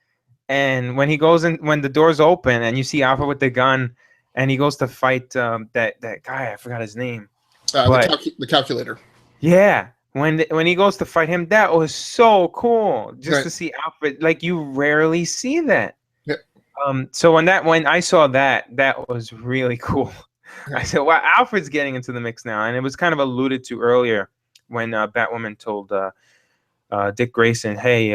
S2: And when he goes in, when the doors open and you see Alfred with the gun, and he goes to fight that guy, I forgot his name.
S1: The calculator.
S2: Yeah. When he goes to fight him, that was so cool just to see Alfred. Like, you rarely see that.
S1: Yeah.
S2: So when I saw that was really cool. Yeah. I said, wow, Alfred's getting into the mix now. And it was kind of alluded to earlier when Batwoman told Dick Grayson, hey,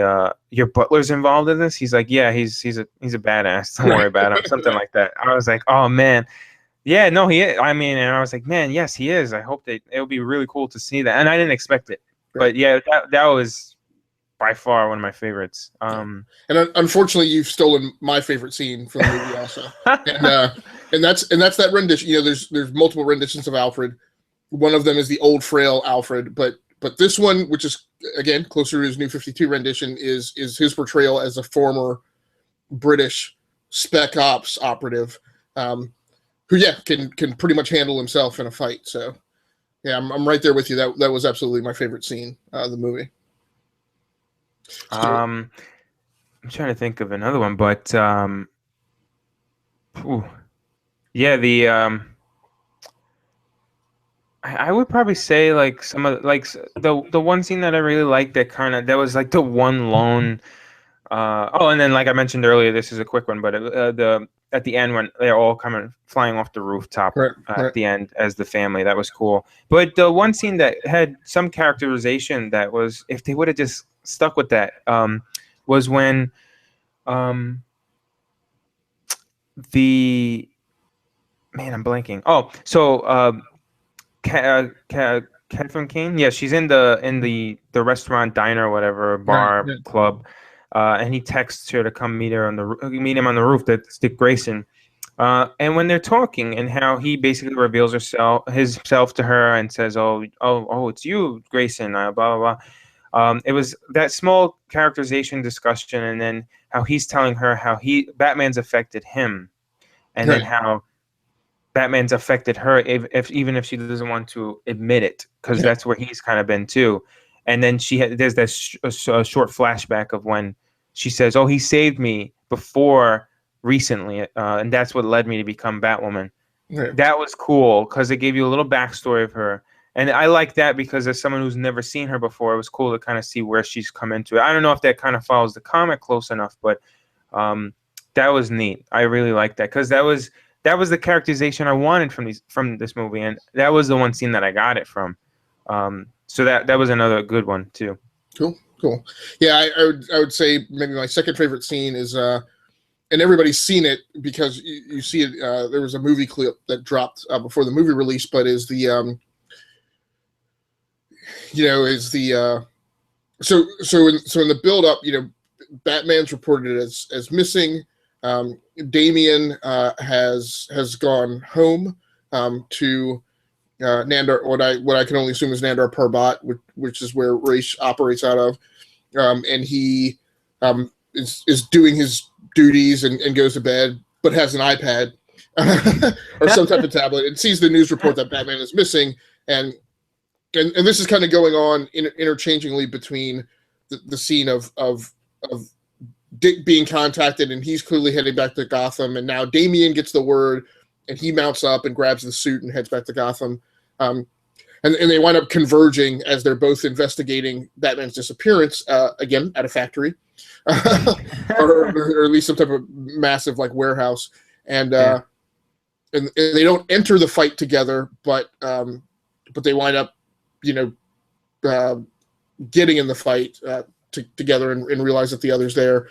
S2: your butler's involved in this? He's like, yeah, he's a badass. Don't worry about him. Something like that. I was like, oh, man. Yeah, no, he is. I mean, and I was like, man, yes, he is. I hope it would be really cool to see that. And I didn't expect it. But yeah, that was by far one of my favorites.
S1: And unfortunately, you've stolen my favorite scene from the movie also, and that's that rendition. You know, there's multiple renditions of Alfred. One of them is the old frail Alfred, but this one, which is again closer to his New 52 rendition, is his portrayal as a former British spec ops operative, who can pretty much handle himself in a fight. So yeah, I'm right there with you. That was absolutely my favorite scene of the movie. So,
S2: I'm trying to think of another one, but I would probably say like some of the one scene that I really liked that was like the one lone. And then like I mentioned earlier, this is a quick one, but at the end when they're all coming flying off the rooftop at the end as the family, that was cool. But the one scene that had some characterization that was, if they would have just stuck with that, was when I'm blanking. Oh, so Catherine Kane, yeah, she's in the restaurant, diner, whatever, bar, club. And he texts her to come meet him on the roof. That's Dick Grayson. And when they're talking, and how he basically reveals himself to her and says, "Oh, it's you, Grayson." Blah blah blah. It was that small characterization discussion, and then how he's telling her how Batman's affected him, and then how Batman's affected her, even if she doesn't want to admit it, because that's where he's kind of been too. And then there's that short flashback of when she says, "Oh, he saved me before recently, and that's what led me to become Batwoman." Right. That was cool because it gave you a little backstory of her, and I like that because as someone who's never seen her before, it was cool to kind of see where she's come into it. I don't know if that kind of follows the comic close enough, but that was neat. I really liked that because that was the characterization I wanted from this movie, and that was the one scene that I got it from. So that was another good one too.
S1: Cool. Yeah, I would say maybe my second favorite scene is, and everybody's seen it because you see it. There was a movie clip that dropped before the movie release, but is the so in the build up, Batman's reported as missing. Damian has gone home to Nandor, what I can only assume is Nandor Parbat, which is where Reyes operates out of, and he is doing his duties and goes to bed, but has an iPad or some type of tablet and sees the news report that Batman is missing, and this is kind of going on interchangingly between the scene of Dick being contacted, and he's clearly heading back to Gotham, and now Damian gets the word, and he mounts up and grabs the suit and heads back to Gotham. And they wind up converging as they're both investigating Batman's disappearance, again, at a factory, or at least some type of massive like warehouse. And they don't enter the fight together, but they wind up, getting in the fight together and realize that the other's there.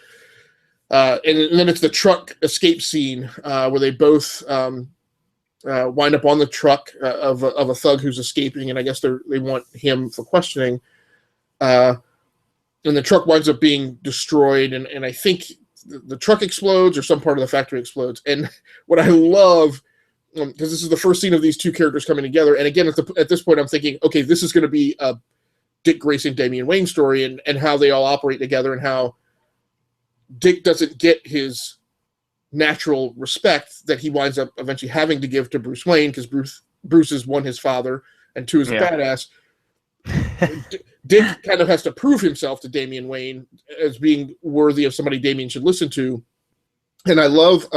S1: And then it's the truck escape scene where they both wind up on the truck of a thug who's escaping, and I guess they want him for questioning. And the truck winds up being destroyed, and I think the truck explodes or some part of the factory explodes. And what I love, because this is the first scene of these two characters coming together, and again at this point I'm thinking, okay, this is going to be a Dick Grayson, Damian Wayne story, and how they all operate together, and how Dick doesn't get his natural respect that he winds up eventually having to give to Bruce Wayne, because Bruce is, one, his father, and two, is a badass. Dick kind of has to prove himself to Damian Wayne as being worthy of somebody Damian should listen to. And I love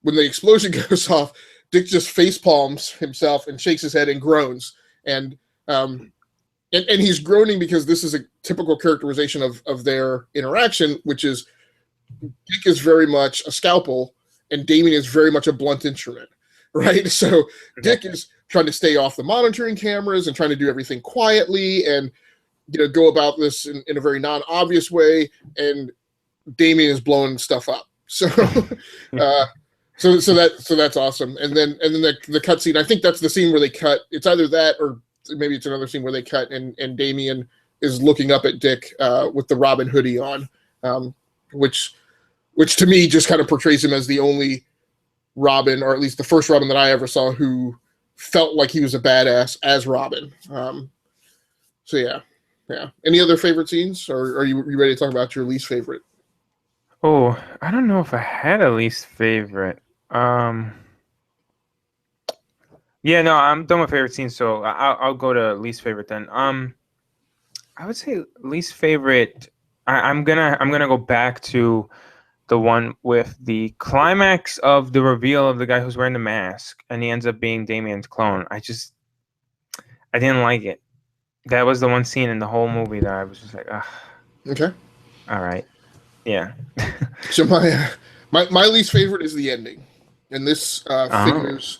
S1: when the explosion goes off, Dick just face palms himself and shakes his head and groans. And he's groaning because this is a typical characterization of their interaction, which is Dick is very much a scalpel and Damian is very much a blunt instrument, right? So Dick is trying to stay off the monitoring cameras and trying to do everything quietly and go about this in a very non-obvious way, and Damian is blowing stuff up. So so that's awesome. And then the cutscene, I think that's the scene where they cut. It's either that or maybe it's another scene where they cut and Damian is looking up at Dick with the Robin hoodie on, which to me just kind of portrays him as the only Robin, or at least the first Robin that I ever saw who felt like he was a badass as Robin. So yeah. Any other favorite scenes, or are you ready to talk about your least favorite?
S2: Oh, I don't know if I had a least favorite. Yeah, no, I'm done with favorite scenes, so I'll go to least favorite then. I would say least favorite. I'm gonna go back to the one with the climax of the reveal of the guy who's wearing the mask, and he ends up being Damien's clone. I didn't like it. That was the one scene in the whole movie that I was just like, ugh.
S1: Okay.
S2: All right. Yeah.
S1: So my least favorite is the ending, and this figures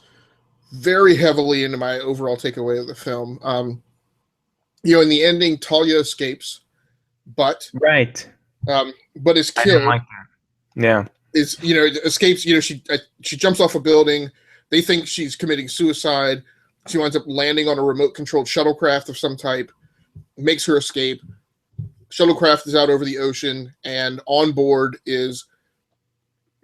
S1: very heavily into my overall takeaway of the film. In the ending, Talia escapes, but
S2: right.
S1: But is killed.
S2: I didn't like that. Yeah.
S1: Escapes. She jumps off a building. They think she's committing suicide. She winds up landing on a remote-controlled shuttlecraft of some type, makes her escape. Shuttlecraft is out over the ocean, and on board is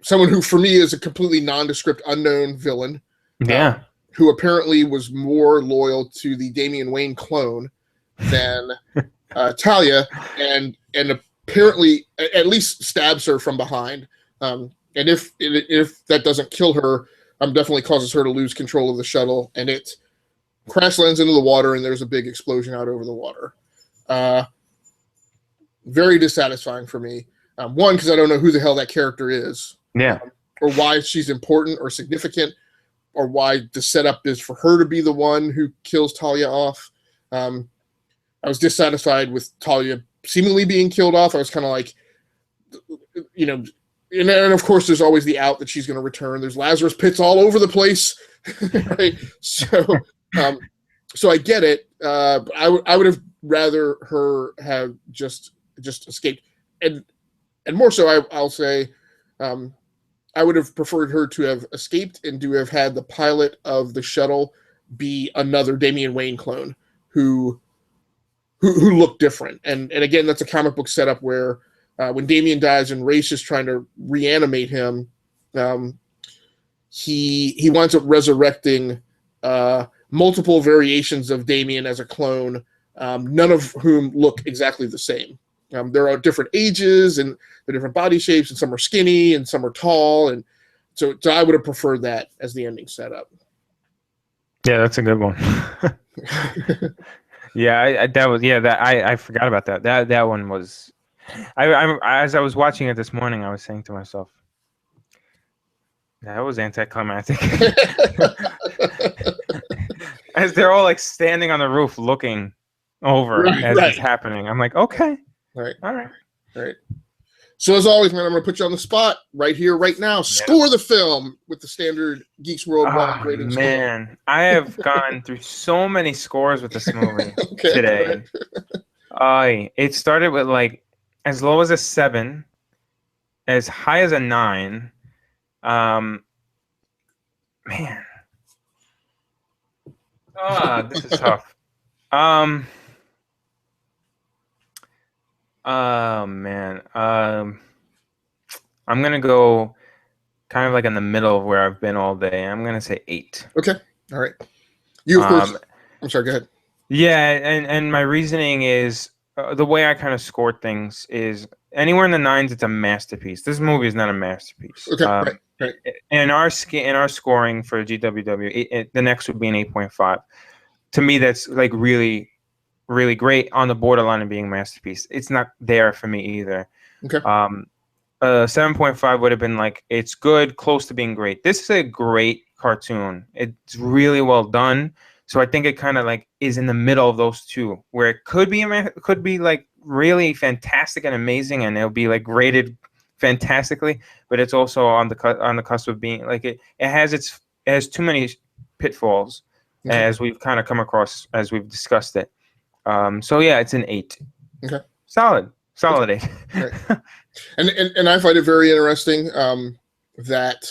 S1: someone who, for me, is a completely nondescript, unknown villain.
S2: Yeah.
S1: Who apparently was more loyal to the Damian Wayne clone than Talia, and apparently at least stabs her from behind. And if that doesn't kill her, definitely causes her to lose control of the shuttle, and it crash lands into the water, and there's a big explosion out over the water. Very dissatisfying for me. One, because I don't know who the hell that character is.
S2: Yeah.
S1: Or why she's important or significant, or why the setup is for her to be the one who kills Talia off. I was dissatisfied with Talia seemingly being killed off. I was kind of like, and of course there's always the out that she's going to return. There's Lazarus pits all over the place, right? So I get it. I would have rather her have just escaped, and more so, I'll say, I would have preferred her to have escaped and to have had the pilot of the shuttle be another Damian Wayne clone who looked different. And again, that's a comic book setup where when Damian dies and Reyes is trying to reanimate him, he winds up resurrecting multiple variations of Damian as a clone, none of whom look exactly the same. There are different ages and the different body shapes, and some are skinny and some are tall, and so I would have preferred that as the ending setup.
S2: Yeah, that's a good one. Yeah, I forgot about that. That one was. I as I was watching it this morning, I was saying to myself, that was anticlimactic. As they're all like standing on the roof looking over as it's happening. I'm like, okay. All right.
S1: So as always, man, I'm going to put you on the spot right here, right now. Score the film with the standard Geeks Worldwide rating.
S2: Man, I have gone through so many scores with this movie today. It started with like as low as a 7, as high as a 9. Man. This is tough. Oh man. I'm gonna go kind of like in the middle of where I've been all day. I'm gonna say 8.
S1: Okay. All right. You of course. I'm sorry. Go ahead.
S2: Yeah, and my reasoning is the way I kind of scored things is anywhere in the 9s, it's a masterpiece. This movie is not a masterpiece.
S1: Okay. Right.
S2: In our scoring for GWW, the next would be an 8.5. To me, that's like really, really great, on the borderline of being a masterpiece. It's not there for me either.
S1: Okay.
S2: 7.5 would have been like, it's good, close to being great. This is a great cartoon. It's really well done. So I think it kind of like is in the middle of those two, where it could be like really fantastic and amazing, and it'll be like rated fantastically, but it's also on the cusp of being like it has too many pitfalls, as we've kind of come across as we've discussed it. So yeah, it's an 8.
S1: Okay.
S2: Solid 8.
S1: Right. And I find it very interesting that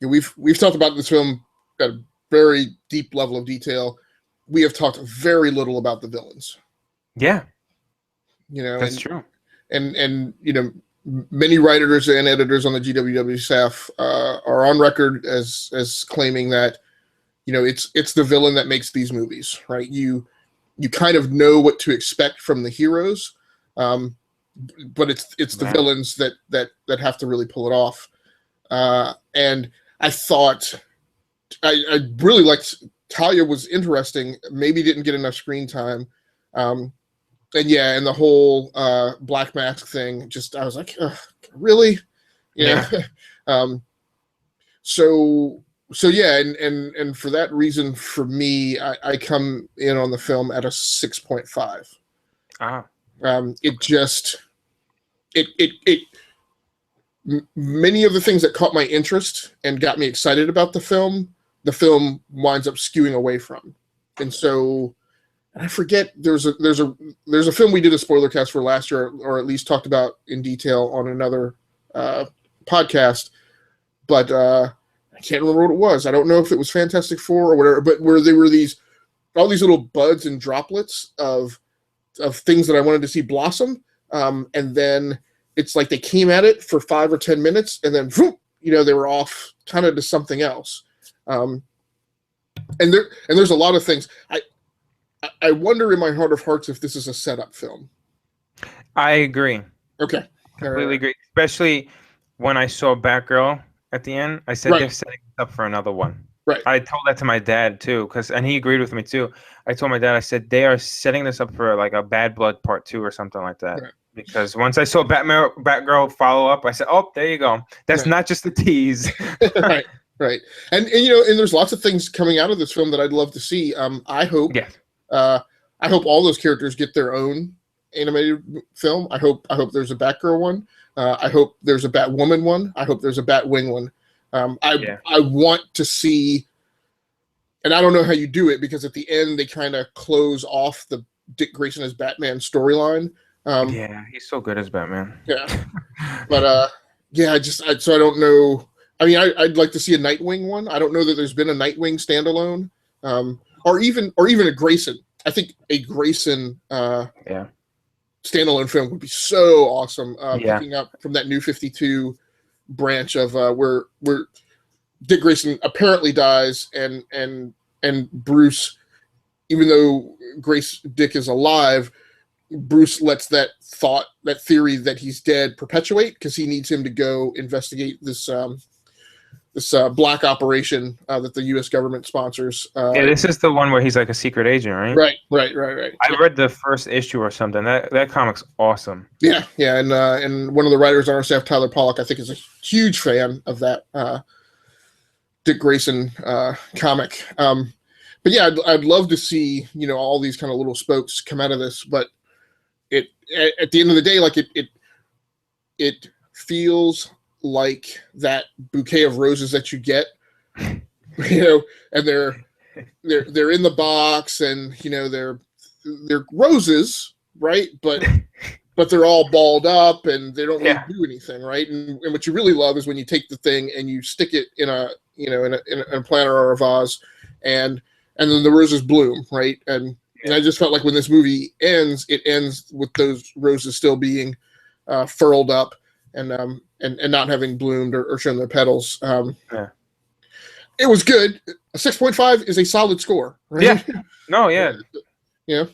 S1: we've talked about this film at a very deep level of detail. We have talked very little about the villains.
S2: Yeah. That's true.
S1: And many writers and editors on the GWW staff are on record as claiming that it's the villain that makes these movies, right? You kind of know what to expect from the heroes, but it's the villains that have to really pull it off. And I thought I really liked Talia. Was interesting. Maybe didn't get enough screen time. And the whole Black Mask thing, just I was like, really? Yeah. So yeah, and for that reason, for me, I come in on the film at a 6.5. Many of the things that caught my interest and got me excited about the film winds up skewing away from. And so I forget there's a film we did a spoiler cast for last year, or at least talked about in detail on another podcast, but I can't remember what it was. I don't know if it was Fantastic Four or whatever, but where there were all these little buds and droplets of things that I wanted to see blossom, and then it's like they came at it for 5 or 10 minutes, and then whoop, they were off kind of to something else. And there's a lot of things. I wonder in my heart of hearts if this is a setup film.
S2: I agree.
S1: Okay.
S2: Completely agree. Especially when I saw Batgirl at the end, I said they're setting up for another one.
S1: Right.
S2: I told that to my dad too, and he agreed with me too. I told my dad, I said they are setting this up for like a Bad Blood Part 2 or something like that. Right. Because once I saw Batgirl follow up, I said, "Oh, there you go. That's not just a tease."
S1: Right. And there's lots of things coming out of this film that I'd love to see. I hope all those characters get their own animated film. I hope there's a Batgirl one. I hope there's a Batwoman one. I hope there's a Batwing one. I want to see, and I don't know how you do it, because at the end they kind of close off the Dick Grayson as Batman storyline.
S2: He's so good as Batman.
S1: Yeah, but so I don't know. I mean, I'd like to see a Nightwing one. I don't know that there's been a Nightwing standalone, or even a Grayson. I think a Grayson standalone film would be so awesome. Picking up from that New 52 branch of where Dick Grayson apparently dies, and Bruce, even though Dick is alive, Bruce lets that theory that he's dead perpetuate, because he needs him to go investigate this black operation that the U.S. government sponsors.
S2: This is the one where he's like a secret agent, right?
S1: Right.
S2: I read the first issue or something. That comic's awesome.
S1: Yeah, and one of the writers on our staff, Tyler Pollock, I think is a huge fan of that Dick Grayson comic. But yeah, I'd love to see all these kind of little spokes come out of this. But at the end of the day, like it feels like that bouquet of roses that you get, and they're in the box, and they're roses, right? But they're all balled up, and they don't really do anything, right? And what you really love is when you take the thing and you stick it in a planter or a vase, and then the roses bloom, right? And I just felt like when this movie ends, it ends with those roses still being furled up and not having bloomed or shown their petals. It was good. A 6.5 is a solid score, right?
S2: Yeah. No, yeah.
S1: Yeah.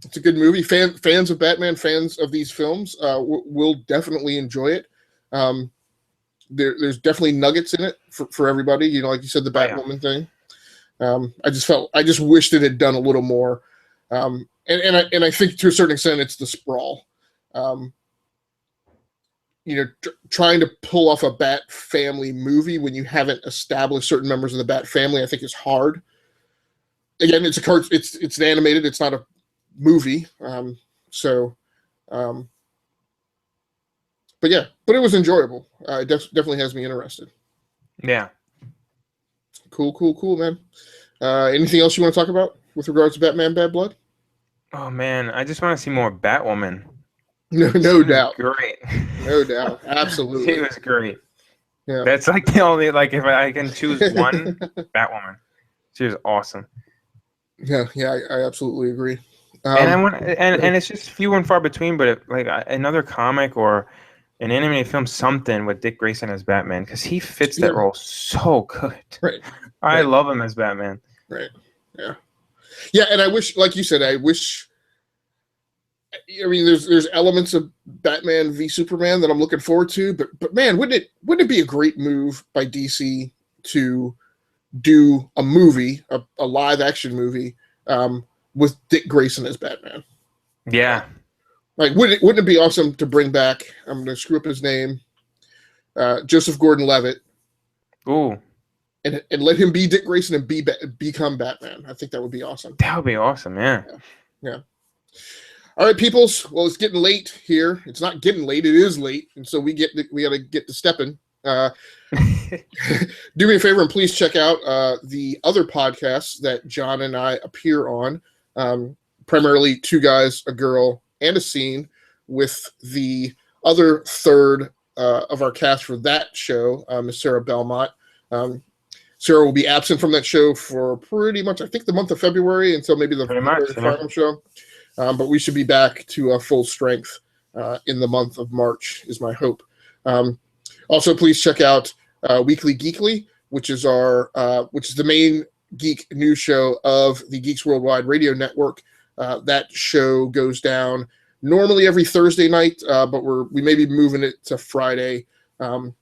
S1: It's a good movie. Fans of Batman, fans of these films will definitely enjoy it. There's definitely nuggets in it for everybody. Like you said, the Batwoman thing. I just wished it had done a little more. And I think to a certain extent it's the sprawl. Trying to pull off a Bat family movie when you haven't established certain members of the Bat family, I think is hard. Again, it's an animated, it's not a movie. But it was enjoyable. It definitely has me interested.
S2: Yeah.
S1: Cool, man. Anything else you want to talk about with regards to Batman Bad Blood?
S2: Oh man, I just want to see more Batwoman.
S1: No doubt.
S2: Great.
S1: No doubt. Absolutely.
S2: She was great.
S1: Yeah.
S2: That's like the only, like, if I can choose one, Batwoman. She was awesome.
S1: Yeah, I absolutely agree.
S2: And I want, and it's just few and far between. But another comic or an animated film, something with Dick Grayson as Batman, because he fits that role so good.
S1: Right.
S2: I love him as Batman.
S1: Right. Yeah. Yeah, and I wish, like you said, I mean, there's elements of Batman v Superman that I'm looking forward to, but man, wouldn't it be a great move by DC to do a movie, a live action movie, with Dick Grayson as Batman?
S2: Yeah.
S1: Like, wouldn't it be awesome to bring back? I'm going to screw up his name, Joseph Gordon-Levitt.
S2: Ooh.
S1: And let him be Dick Grayson and become Batman. I think that would be awesome.
S2: That would be awesome, yeah.
S1: All right, peoples. Well, it's getting late here. It's not getting late. It is late, and so we got to get to stepping. Do me a favor and please check out the other podcasts that John and I appear on. Primarily Two Guys, a Girl, and a Scene, with the other third of our cast for that show, Miss Sarah Belmont. Sarah will be absent from that show for pretty much, I think, the month of February until maybe the final show. But we should be back to full strength in the month of March, is my hope. Also, please check out Weekly Geekly, which is the main geek news show of the Geeks Worldwide Radio Network. That show goes down normally every Thursday night, but we may be moving it to Friday. And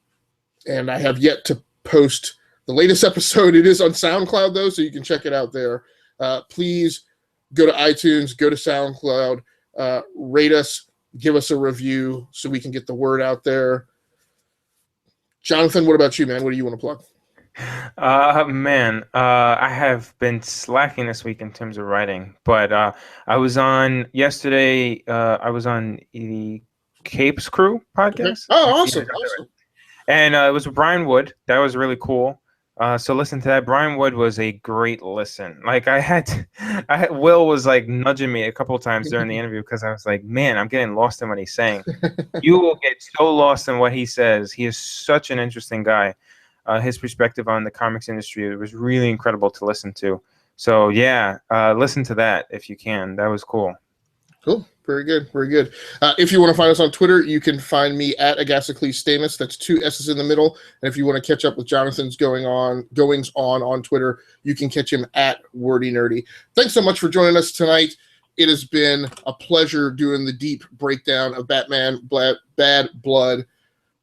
S1: I have yet to post the latest episode. It is on SoundCloud, though, so you can check it out there. Please go to iTunes, go to SoundCloud, rate us, give us a review so we can get the word out there. Jonathan, what about you, man? What do you want to plug?
S2: I have been slacking this week in terms of writing, but I was on yesterday. I was on the Capes Crew podcast.
S1: Okay. Oh, awesome.
S2: And it was with Brian Wood. That was really cool. So listen to that. Brian Wood was a great listen. Like Will was like nudging me a couple of times during the interview because I was like, man, I'm getting lost in what he's saying. You will get so lost in what he says. He is such an interesting guy. His perspective on the comics industry was really incredible to listen to. So yeah, listen to that if you can. That was cool.
S1: Cool. Very good. Very good. If you want to find us on Twitter, you can find me at Agasicles Stamas. That's 2 S's in the middle. And if you want to catch up with Jonathan's goings on Twitter, you can catch him at Wordy Nerdy. Thanks so much for joining us tonight. It has been a pleasure doing the deep breakdown of Batman Bad Blood.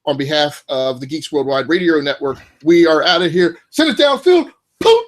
S1: On behalf of the Geeks Worldwide Radio Network, we are out of here. Send it down, Phil. Poot!